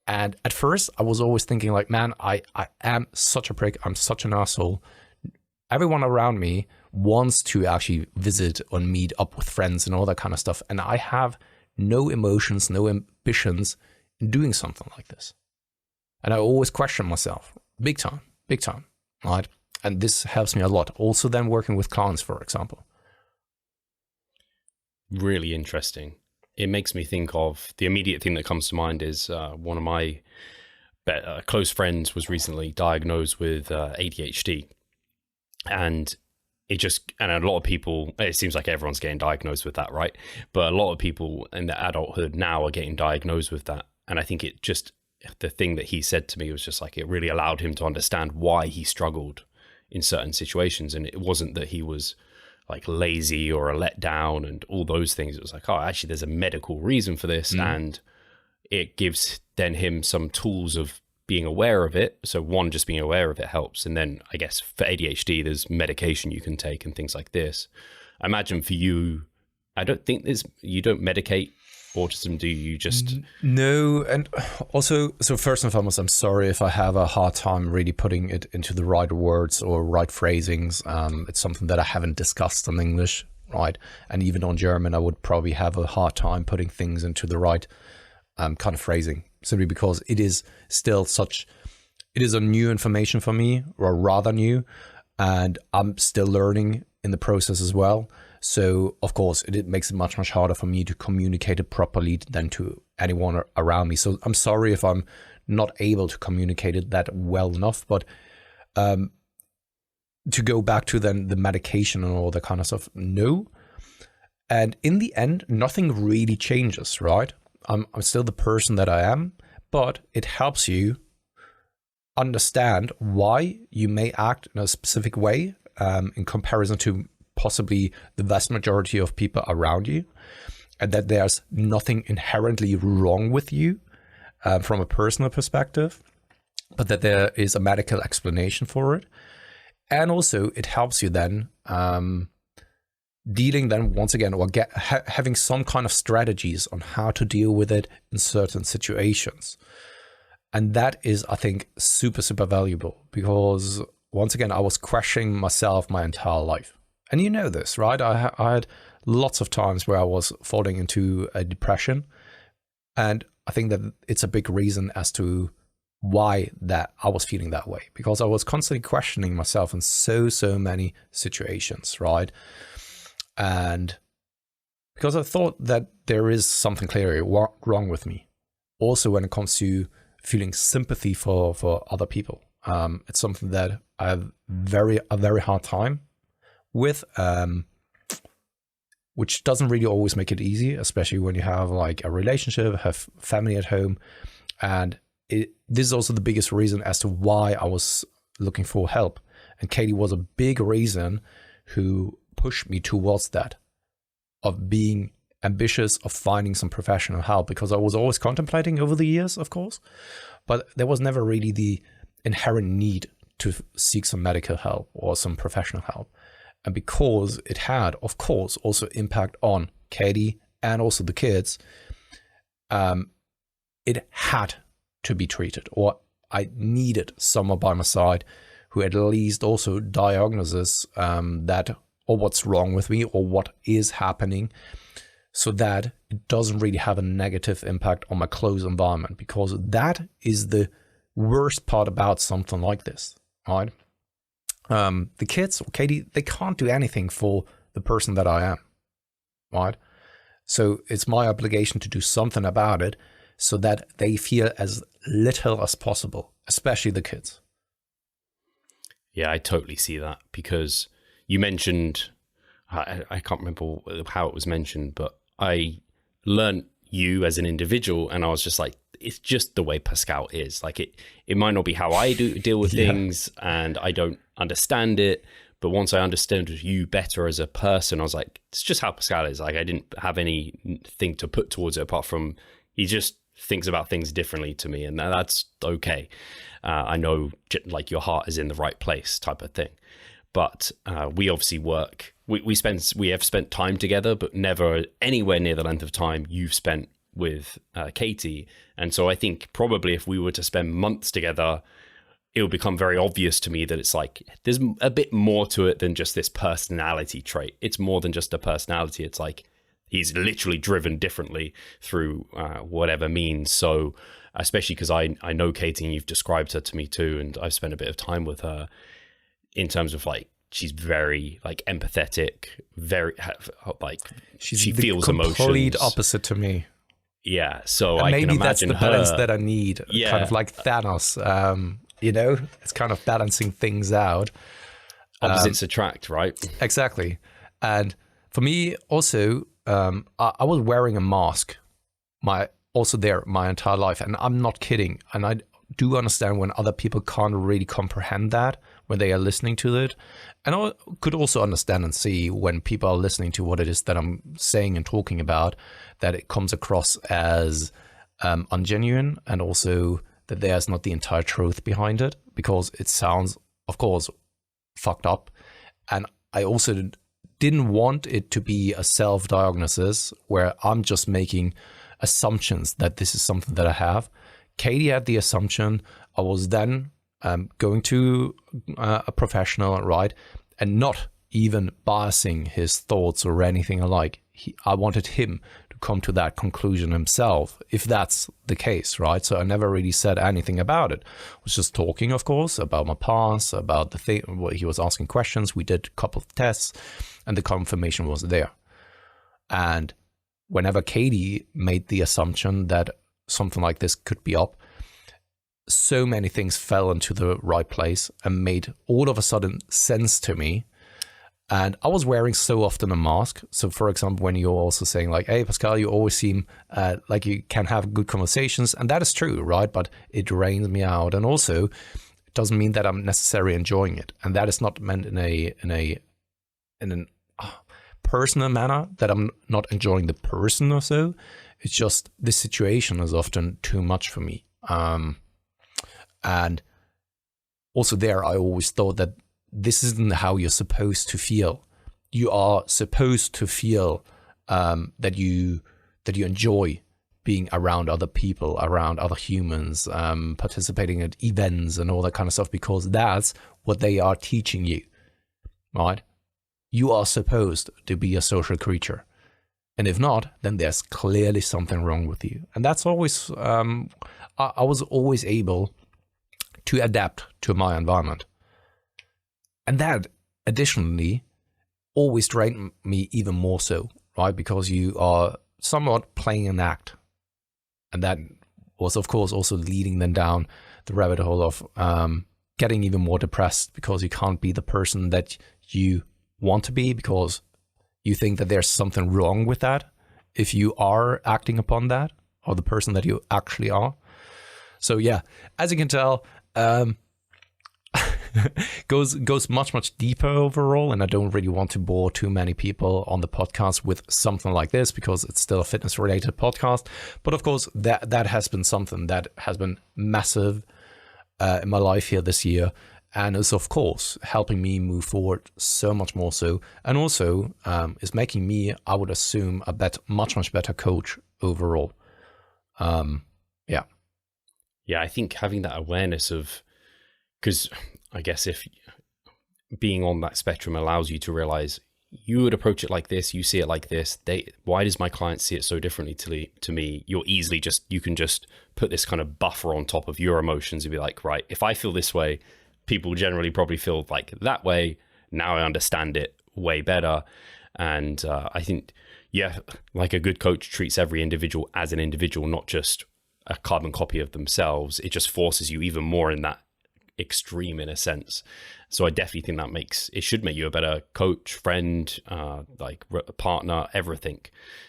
And at first I was always thinking like, man, I am such a prick. I'm such an asshole. Everyone around me wants to actually visit or meet up with friends and all that kind of stuff. And I have no emotions, no ambitions in doing something like this. And I always question myself, big time, right? And this helps me a lot. Also then working with clients, for example. Really interesting. It makes me think of the immediate thing that comes to mind is one of my close friends was recently diagnosed with ADHD. And a lot of people, it seems like everyone's getting diagnosed with that, right? But a lot of people in their adulthood now are getting diagnosed with that. And I think the thing that he said to me was just like, it really allowed him to understand why he struggled in certain situations. And it wasn't that he was like lazy or a letdown and all those things. It was like, oh, actually there's a medical reason for this. And it gives then him some tools of being aware of it. So one, just being aware of it helps. And then I guess for ADHD, there's medication you can take and things like this. I imagine for you, I don't think you don't medicate autism, do you? Just no. And also, so first and foremost, I'm sorry if I have a hard time really putting it into the right words or right phrasings. It's something that I haven't discussed in English, right? And even on German, I would probably have a hard time putting things into the right kind of phrasing, simply because it is a new information for me, or rather new, and I'm still learning in the process as well. So of course it makes it much harder for me to communicate it properly than to anyone around me. So I'm sorry if I'm not able to communicate it that well enough, but to go back to then the medication and all that kind of stuff, no. And in the end, nothing really changes, right? I'm still the person that I am, but it helps you understand why you may act in a specific way in comparison to possibly the vast majority of people around you, and that there's nothing inherently wrong with you from a personal perspective, but that there is a medical explanation for it. And also it helps you then dealing then once again, or having some kind of strategies on how to deal with it in certain situations. And that is, I think, super, super valuable, because once again, I was questioning myself my entire life. And you know this, right? I had lots of times where I was falling into a depression. And I think that it's a big reason as to why that I was feeling that way, because I was constantly questioning myself in so many situations, right? And because I thought that there is something clearly wrong with me. Also, when it comes to feeling sympathy for other people, it's something that I have a very hard time with, which doesn't really always make it easy, especially when you have like a relationship, have family at home. And this is also the biggest reason as to why I was looking for help. And Katie was a big reason who pushed me towards that, of being ambitious, of finding some professional help, because I was always contemplating over the years, of course, but there was never really the inherent need to seek some medical help or some professional help. And because it had, of course, also impact on Katie and also the kids, it had to be treated, or I needed someone by my side who at least also diagnoses that, or what's wrong with me, or what is happening, so that it doesn't really have a negative impact on my close environment, because that is the worst part about something like this, right? The kids, Katie, they can't do anything for the person that I am, right? So it's my obligation to do something about it so that they feel as little as possible, especially the kids. Yeah, I totally see that, because you mentioned, I can't remember how it was mentioned, but I learned you as an individual, and I was just like, it's just the way Pascal is. Like it might not be how I deal with things, and I don't understand it, but once I understood you better as a person, I was like, it's just how Pascal is. Like I didn't have anything to put towards it apart from he just thinks about things differently to me, and that's okay. I know like your heart is in the right place type of thing. But we obviously work, we have spent time together, but never anywhere near the length of time you've spent with Katie. And so I think probably if we were to spend months together, it would become very obvious to me that it's like, there's a bit more to it than just this personality trait. It's more than just a personality. It's like, he's literally driven differently through whatever means. So especially because I know Katie and you've described her to me too, and I've spent a bit of time with her in terms of like, she's very like empathetic, very like she feels emotions. Complete opposite to me. Yeah, so and I maybe can that's imagine the balance that I need. Yeah. Kind of like Thanos, you know, it's kind of balancing things out. Opposites attract, right? Exactly. And for me also, I was wearing a mask my entire life, and I'm not kidding. And I do understand when other people can't really comprehend that when they are listening to it. And I could also understand and see when people are listening to what it is that I'm saying and talking about, that it comes across as ungenuine, and also that there's not the entire truth behind it, because it sounds, of course, fucked up. And I also didn't want it to be a self-diagnosis where I'm just making assumptions that this is something that I have. Katie had the assumption. I was then going to a professional, right, and not even biasing his thoughts or anything alike. I wanted him to come to that conclusion himself, if that's the case, right? So I never really said anything about it. I was just talking, of course, about my past, about the thing. He was asking questions. We did a couple of tests, and the confirmation was there. And whenever Katie made the assumption that something like this could be up, so many things fell into the right place and made all of a sudden sense to me. And I was wearing so often a mask. So for example, when you're also saying like, hey, Pascal, you always seem like you can have good conversations. And that is true, right? But it drains me out. And also it doesn't mean that I'm necessarily enjoying it. And that is not meant in a personal manner, that I'm not enjoying the person or so. It's just this situation is often too much for me. And also there, I always thought that this isn't how you're supposed to feel. You are supposed to feel that you enjoy being around other people, around other humans, participating at events and all that kind of stuff, because that's what they are teaching you, right? You are supposed to be a social creature. And if not, then there's clearly something wrong with you. And that's always, I was always able to adapt to my environment. And that additionally always drained me even more so, right? Because you are somewhat playing an act. And that was, of course, also leading them down the rabbit hole of getting even more depressed, because you can't be the person that you want to be, because you think that there's something wrong with that if you are acting upon that, or the person that you actually are. So yeah, as you can tell, goes much deeper overall, and I don't really want to bore too many people on the podcast with something like this, because it's still a fitness related podcast. But of course, that has been something that has been massive in my life here this year, and is of course helping me move forward so much more so, and also is making me, I would assume, a much better coach overall. Yeah, I think having that awareness of, because I guess if being on that spectrum allows you to realize you would approach it like this, you see it like this, why does my client see it so differently to me? You can just put this kind of buffer on top of your emotions and be like, right, if I feel this way, people generally probably feel like that way. Now I understand it way better. And I think, yeah, like a good coach treats every individual as an individual, not just a carbon copy of themselves. It just forces you even more in that extreme, in a sense. So I definitely think it should make you a better coach, friend, partner, everything.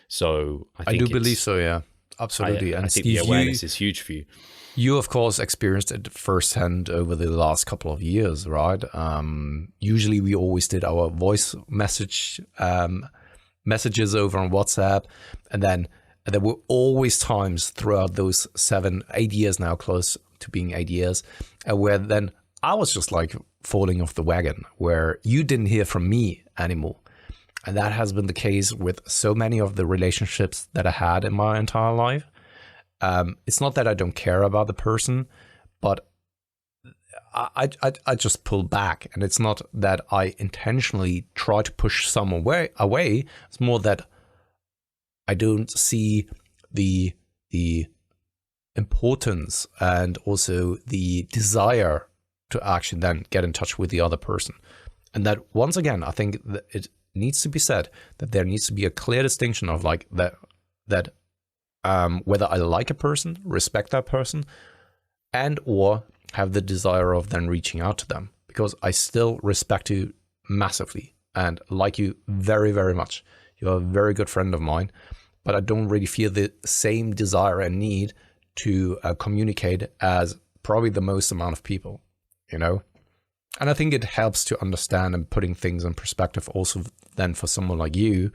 So I do believe so. Yeah, absolutely. And I think the awareness is huge for you. You, of course, experienced it firsthand over the last couple of years, right? Usually we always did our voice messages over on WhatsApp. And then there were always times throughout those 8 years now, close to being 8 years, where then I was just like falling off the wagon, where you didn't hear from me anymore. And that has been the case with so many of the relationships that I had in my entire life. It's not that I don't care about the person, but I just pull back. And it's not that I intentionally try to push someone away. It's more that I don't see the importance and also the desire to actually then get in touch with the other person. And that, once again, I think that it needs to be said that there needs to be a clear distinction of like that whether I like a person, respect that person, and or have the desire of then reaching out to them, because I still respect you massively and like you very, very much. You're a very good friend of mine, but I don't really feel the same desire and need to communicate as probably the most amount of people, you know? And I think it helps to understand and putting things in perspective also then for someone like you,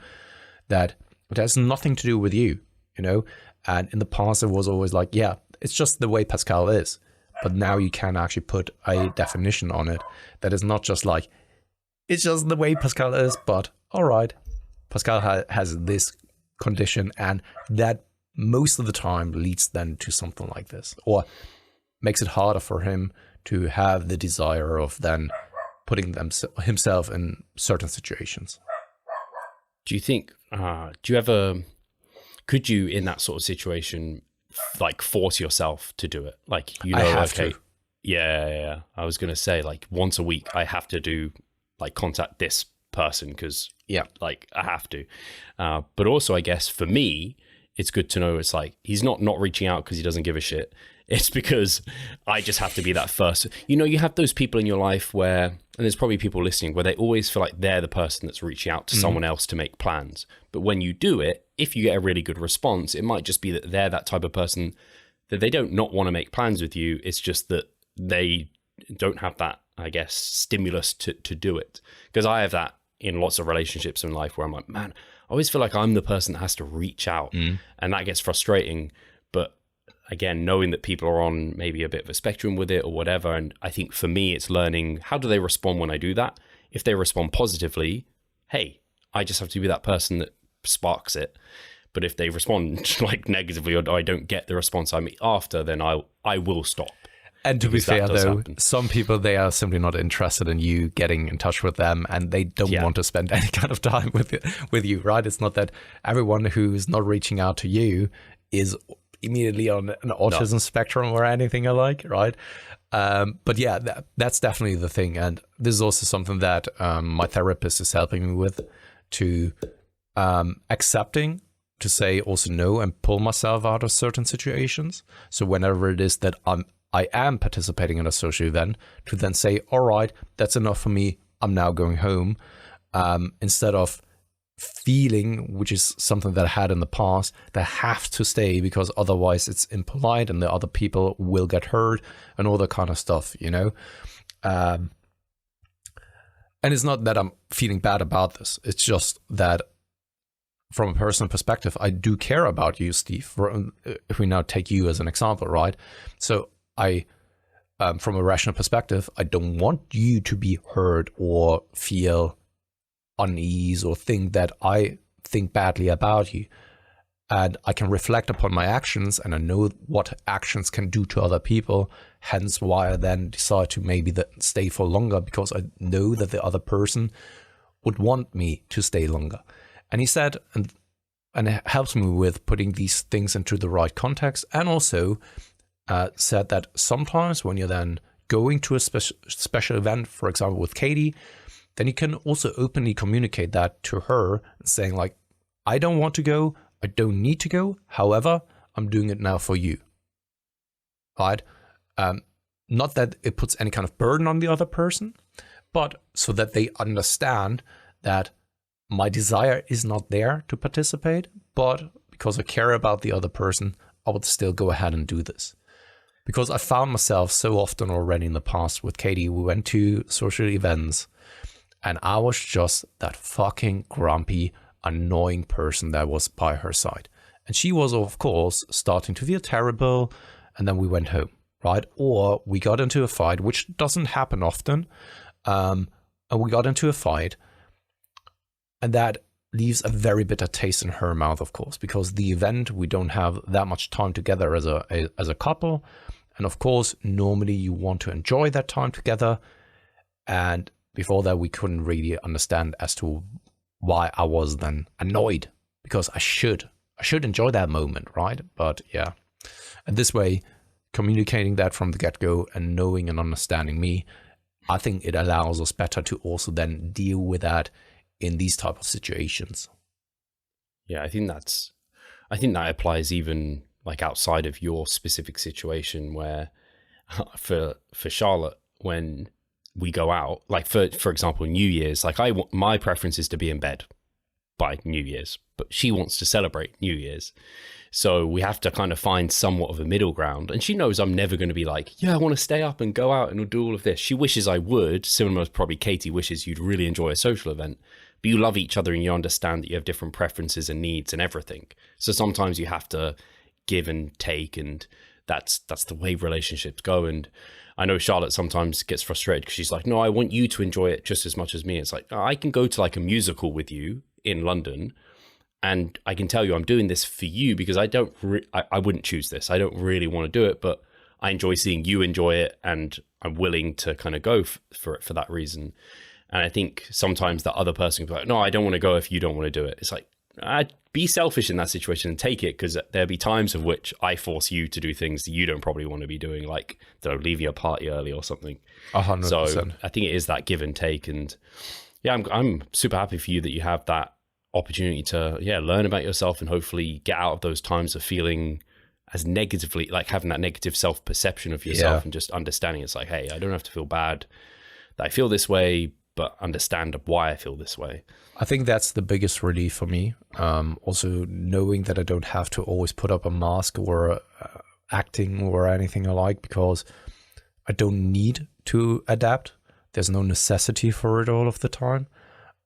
that it has nothing to do with you, you know? And in the past, it was always like, yeah, it's just the way Pascal is. But now you can actually put a definition on it that is not just like, it's just the way Pascal is, but all right, Pascal has this condition, and that most of the time leads then to something like this, or makes it harder for him to have the desire of then putting himself in certain situations. Do you think, could you in that sort of situation, like force yourself to do it? Like, you know, I have to. Yeah. I was going to say like once a week, I have to do like contact this person because like I have to. But also I guess for me, it's good to know it's like, he's not reaching out because he doesn't give a shit. It's because I just have to be that first. You know, you have those people in your life where, and there's probably people listening, where they always feel like they're the person that's reaching out to someone else to make plans. But when you do it, if you get a really good response, it might just be that they're that type of person that they don't not want to make plans with you. It's just that they don't have that, I guess, stimulus to do it. Because I have that in lots of relationships in life where I'm like, man, I always feel like I'm the person that has to reach out. And that gets frustrating. But again, knowing that people are on maybe a bit of a spectrum with it or whatever. And I think for me, it's learning, how do they respond when I do that? If they respond positively, hey, I just have to be that person that sparks it. But if they respond like negatively, or I don't get the response I'm after, then I will stop. And to be fair, though, some people, they are simply not interested in you getting in touch with them, and they don't want to spend any kind of time with you, right? It's not that everyone who's not reaching out to you is immediately on an autism spectrum or anything alike, right? But yeah, that's definitely the thing. And this is also something that my therapist is helping me with, to accepting to say also no and pull myself out of certain situations. So whenever it is that I am participating in a social event, to then say, all right, that's enough for me, I'm now going home, instead of feeling, which is something that I had in the past, that I have to stay because otherwise it's impolite and the other people will get hurt and all that kind of stuff, you know? And it's not that I'm feeling bad about this. It's just that from a personal perspective, I do care about you, Steve. If we now take you as an example, right? So from a rational perspective, I don't want you to be hurt or feel unease or think that I think badly about you. And I can reflect upon my actions, and I know what actions can do to other people. Hence why I then decide to maybe stay for longer, because I know that the other person would want me to stay longer. And he said, and it helps me with putting these things into the right context, and also said that sometimes when you're then going to a special event, for example, with Katie, then you can also openly communicate that to her, saying like, I don't want to go, I don't need to go, however, I'm doing it now for you, right? Not that it puts any kind of burden on the other person, but so that they understand that my desire is not there to participate, but because I care about the other person, I would still go ahead and do this. Because I found myself so often already in the past with Katie, we went to social events, and I was just that fucking grumpy, annoying person that was by her side. And she was, of course, starting to feel terrible, and then we went home, right? Or we got into a fight, which doesn't happen often, and we got into a fight, and that leaves a very bitter taste in her mouth, of course, because the event, we don't have that much time together as a couple. And of course, normally you want to enjoy that time together. And before that, we couldn't really understand as to why I was then annoyed, because I should enjoy that moment, right? But yeah. And this way, communicating that from the get-go and knowing and understanding me, I think it allows us better to also then deal with that in these type of situations. Yeah, I think that applies even like outside of your specific situation, where for Charlotte, when we go out, like for example, New Year's, like my preference is to be in bed by New Year's, but she wants to celebrate New Year's. So we have to kind of find somewhat of a middle ground. And she knows I'm never going to be like, yeah, I want to stay up and go out and do all of this. She wishes I would, similar to probably Katie wishes you'd really enjoy a social event. But you love each other and you understand that you have different preferences and needs and everything. So sometimes you have to give and take, and that's the way relationships go. And I know Charlotte sometimes gets frustrated because she's like, no, I want you to enjoy it just as much as me. It's like, I can go to like a musical with you in London, and I can tell you I'm doing this for you because I wouldn't choose this. I don't really want to do it, but I enjoy seeing you enjoy it, and I'm willing to kind of go for it for that reason. And I think sometimes the other person can be like, no, I don't want to go if you don't want to do it. It's like, I'd be selfish in that situation and take it, because there'll be times of which I force you to do things that you don't probably want to be doing, like leaving a party early or something. 100%. So I think it is that give and take. And yeah, I'm super happy for you that you have that opportunity to learn about yourself and hopefully get out of those times of feeling as negatively, like having that negative self-perception of yourself, and just understanding it's like, hey, I don't have to feel bad that I feel this way, but understand why I feel this way. I think that's the biggest relief for me. Also knowing that I don't have to always put up a mask or acting or anything alike, because I don't need to adapt. There's no necessity for it all of the time.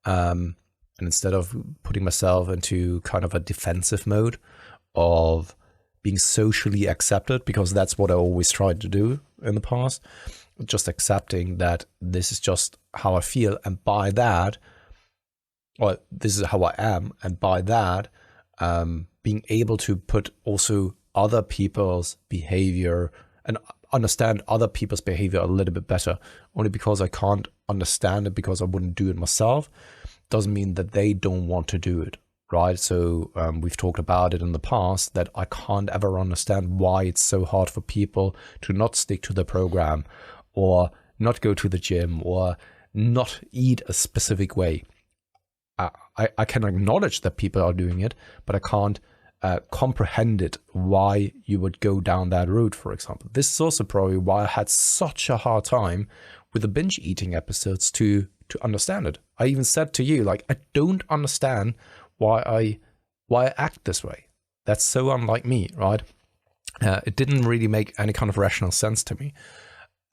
And instead of putting myself into kind of a defensive mode of being socially accepted, because that's what I always tried to do in the past, just accepting that this is just how I feel, and by that, or this is how I am, and by that, being able to put also other people's behavior and understand other people's behavior a little bit better. Only because I can't understand it because I wouldn't do it myself doesn't mean that they don't want to do it, right? So we've talked about it in the past that I can't ever understand why it's so hard for people to not stick to the program, or not go to the gym, or not eat a specific way. I can acknowledge that people are doing it, but I can't comprehend it, why you would go down that route, for example. This is also probably why I had such a hard time with the binge eating episodes to understand it. I even said to you, like, I don't understand why I act this way. That's so unlike me, right? It didn't really make any kind of rational sense to me.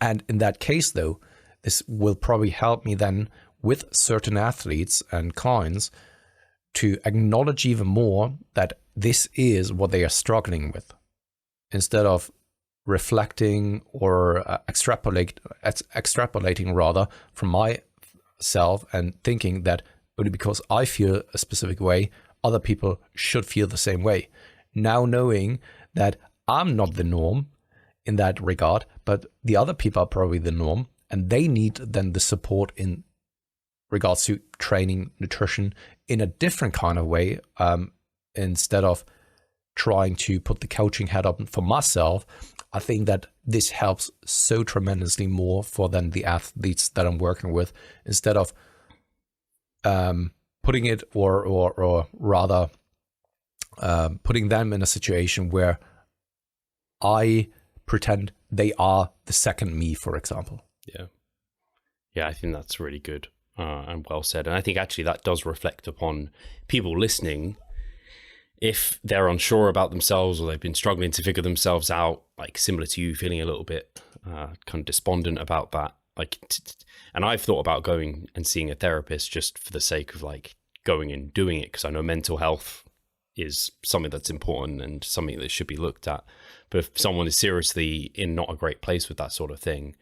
And in that case, though, this will probably help me then with certain athletes and clients to acknowledge even more that this is what they are struggling with, instead of reflecting or extrapolating rather from myself and thinking that only because I feel a specific way, other people should feel the same way. Now knowing that I'm not the norm in that regard, but the other people are probably the norm, and they need then the support in regards to training, nutrition in a different kind of way, instead of trying to put the coaching hat up for myself. I think that this helps so tremendously more for then the athletes that I'm working with, instead of putting it or rather putting them in a situation where I pretend they are the second me, for example. Yeah, I think that's really good and well said. And I think actually that does reflect upon people listening. If they're unsure about themselves, or they've been struggling to figure themselves out, like similar to you, feeling a little bit kind of despondent about that, like, and I've thought about going and seeing a therapist just for the sake of like going and doing it, because I know mental health is something that's important and something that should be looked at. But if someone is seriously in not a great place with that sort of thing,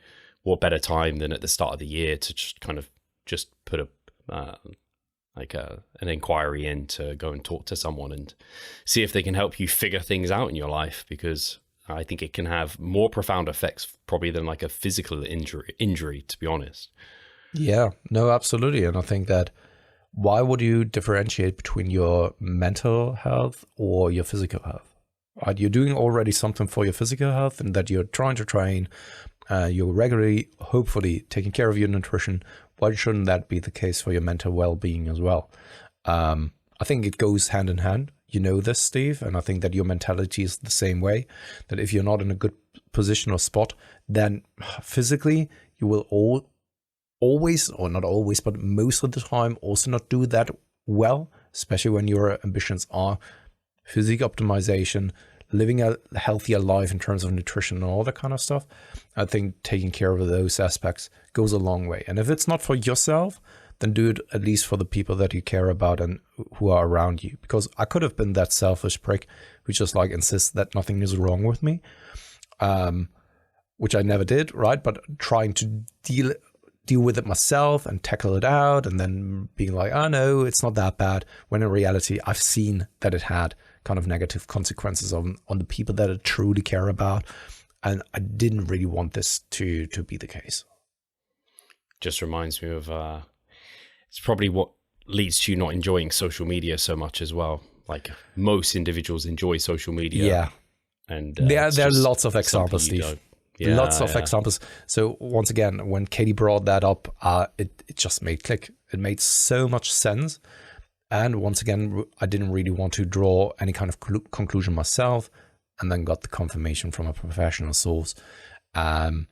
what better time than at the start of the year to just kind of just put an inquiry in, to go and talk to someone and see if they can help you figure things out in your life, because I think it can have more profound effects probably than like a physical injury, to be honest. Yeah, no, absolutely. And I think that why would you differentiate between your mental health or your physical health? Right? You're doing already something for your physical health, and that you're trying to train. You're regularly, hopefully, taking care of your nutrition. Why shouldn't that be the case for your mental well-being as well? I think it goes hand in hand. You know this, Steve, and I think that your mentality is the same way. That if you're not in a good position or spot, then physically you will always, or not always, but most of the time, also not do that well, especially when your ambitions are physique optimization, living a healthier life in terms of nutrition and all that kind of stuff. I think taking care of those aspects goes a long way. And if it's not for yourself, then do it at least for the people that you care about and who are around you. Because I could have been that selfish prick who just like insists that nothing is wrong with me, which I never did, right? But trying to deal with it myself and tackle it out, and then being like, oh no, it's not that bad, when in reality I've seen that it had kind of negative consequences on the people that I truly care about, and I didn't really want this to be the case. Just reminds me of it's probably what leads to you not enjoying social media so much as well. Like most individuals enjoy social media. Yeah. And there are lots of examples, Steve. Yeah, lots of examples. So once again, when Katie brought that up, it just made click. It made so much sense. And once again, I didn't really want to draw any kind of conclusion myself, and then got the confirmation from a professional source. And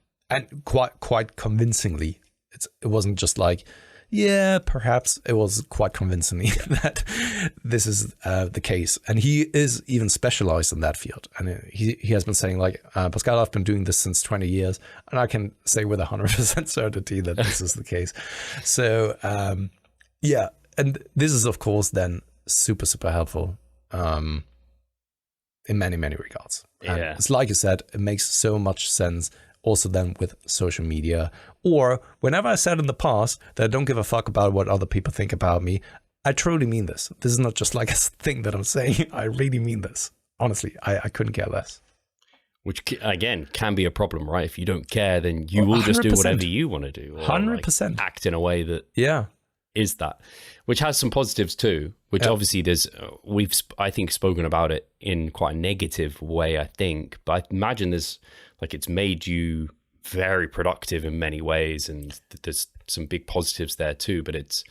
quite convincingly, it wasn't just like, yeah, perhaps. It was quite convincingly that this is the case. And he is even specialized in that field. And he has been saying like, Pascal, I've been doing this since 20 years, and I can say with 100% certainty that this is the case. So, yeah. And this is, of course, then super, super helpful in many, many regards. And yeah. it's like you said, it makes so much sense also then with social media. Or whenever I said in the past that I don't give a fuck about what other people think about me, I truly mean this. This is not just like a thing that I'm saying. I really mean this. Honestly, I couldn't care less. Which, again, can be a problem, right? If you don't care, then you will just do whatever you want to do. Or 100%. Like act in a way that is that. Which has some positives too, which obviously we've, I think, spoken about it in quite a negative way, I think. But I imagine it's made you very productive in many ways, and there's some big positives there too. But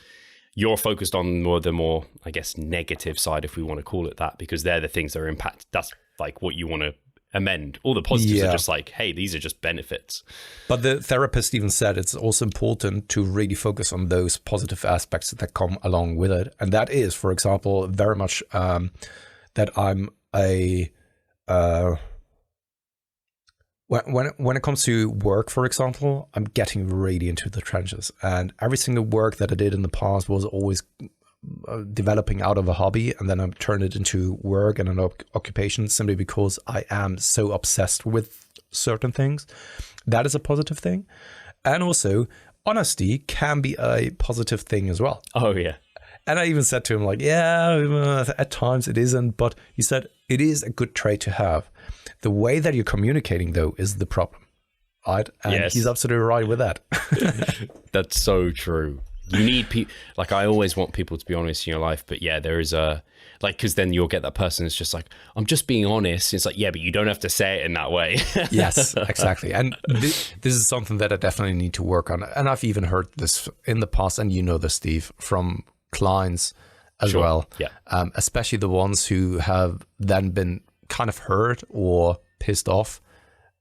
you're focused on the more, I guess, negative side, if we want to call it that, because they're the things that are impacted. That's like what you want to amend. All the positives are just like, hey, these are just benefits. But the therapist even said it's also important to really focus on those positive aspects that come along with it. And that is, for example, very much that I'm when it comes to work, for example, I'm getting really into the trenches, and every single work that I did in the past was always developing out of a hobby, and then I've turned it into work and an occupation simply because I am so obsessed with certain things. That is a positive thing. And also, honesty can be a positive thing as well. Oh, yeah. And I even said to him, like, yeah, at times it isn't, but he said it is a good trait to have. The way that you're communicating, though, is the problem, right? And he's absolutely right with that. That's so true. You need people, like, I always want people to be honest in your life, but yeah, there is because then you'll get that person that's just like, I'm just being honest. It's like, yeah, but you don't have to say it in that way. Yes, exactly. And this is something that I definitely need to work on. And I've even heard this in the past, and you know this, Steve, from clients as well. Yeah. Especially the ones who have then been kind of hurt or pissed off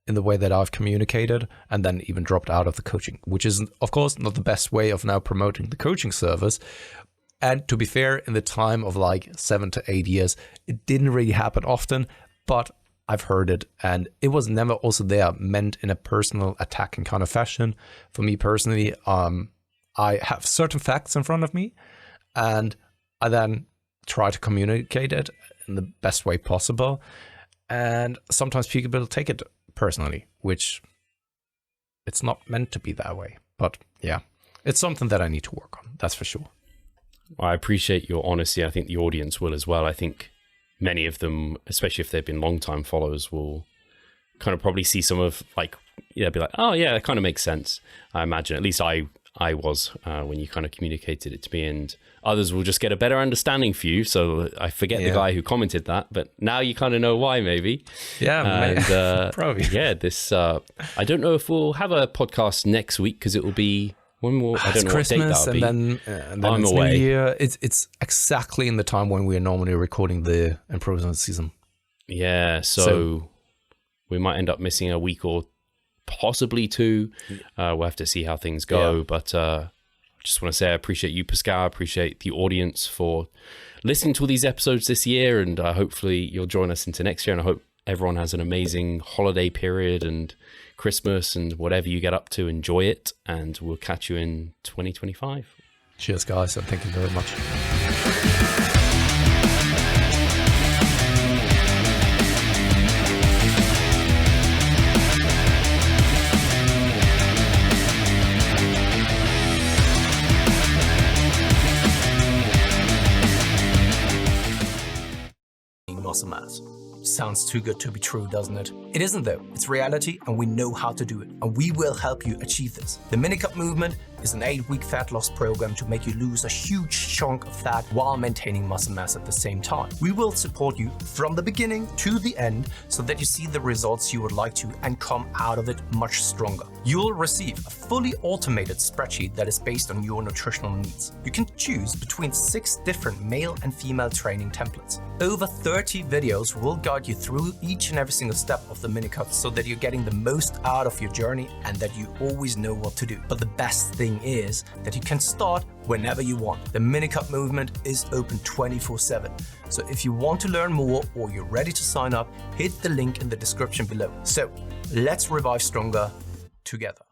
in the way that I've communicated, and then even dropped out of the coaching, which is, of course, not the best way of now promoting the coaching service. And to be fair, in the time of like 7 to 8 years, it didn't really happen often, but I've heard it, and it was never also there meant in a personal attacking kind of fashion. For me personally, I have certain facts in front of me, and I then try to communicate it in the best way possible. And sometimes people take it personally, which it's not meant to be that way. But yeah, it's something that I need to work on, that's for sure. Well, I appreciate your honesty. I think the audience will as well. I think many of them, especially if they've been long-time followers, will kind of probably see some of be like, oh yeah, that kind of makes sense. I imagine, at least I I was when you kind of communicated it to me, and others will just get a better understanding for you. So I forget the guy who commented that, but now you kind of know why, maybe. Yeah, and, probably. Yeah, this. I don't know if we'll have a podcast next week because it will be one more. I don't know Christmas, what date that'll be. And then I'm it's away. New Year. It's exactly in the time when we are normally recording the improvement season. Yeah, so we might end up missing a week or possibly two. We'll have to see how things go. But just want to say I appreciate you, Pascal. I appreciate the audience for listening to all these episodes this year. And hopefully you'll join us into next year. And I hope everyone has an amazing holiday period and Christmas and whatever you get up to. Enjoy it. And we'll catch you in 2025. Cheers, guys. And thank you very much. Muscle mass. Sounds too good to be true, doesn't it? It isn't though. It's reality and we know how to do it. And we will help you achieve this. The Minicut Movement is an 8-week fat loss program to make you lose a huge chunk of fat while maintaining muscle mass at the same time. We will support you from the beginning to the end so that you see the results you would like to and come out of it much stronger. You'll receive a fully automated spreadsheet that is based on your nutritional needs. You can choose between 6 different male and female training templates. Over 30 videos will guide you through each and every single step of the Minicut so that you're getting the most out of your journey and that you always know what to do. But the best thing is that you can start whenever you want. The Minicut Movement is open 24/7. So if you want to learn more or you're ready to sign up, hit the link in the description below. So let's revive stronger together.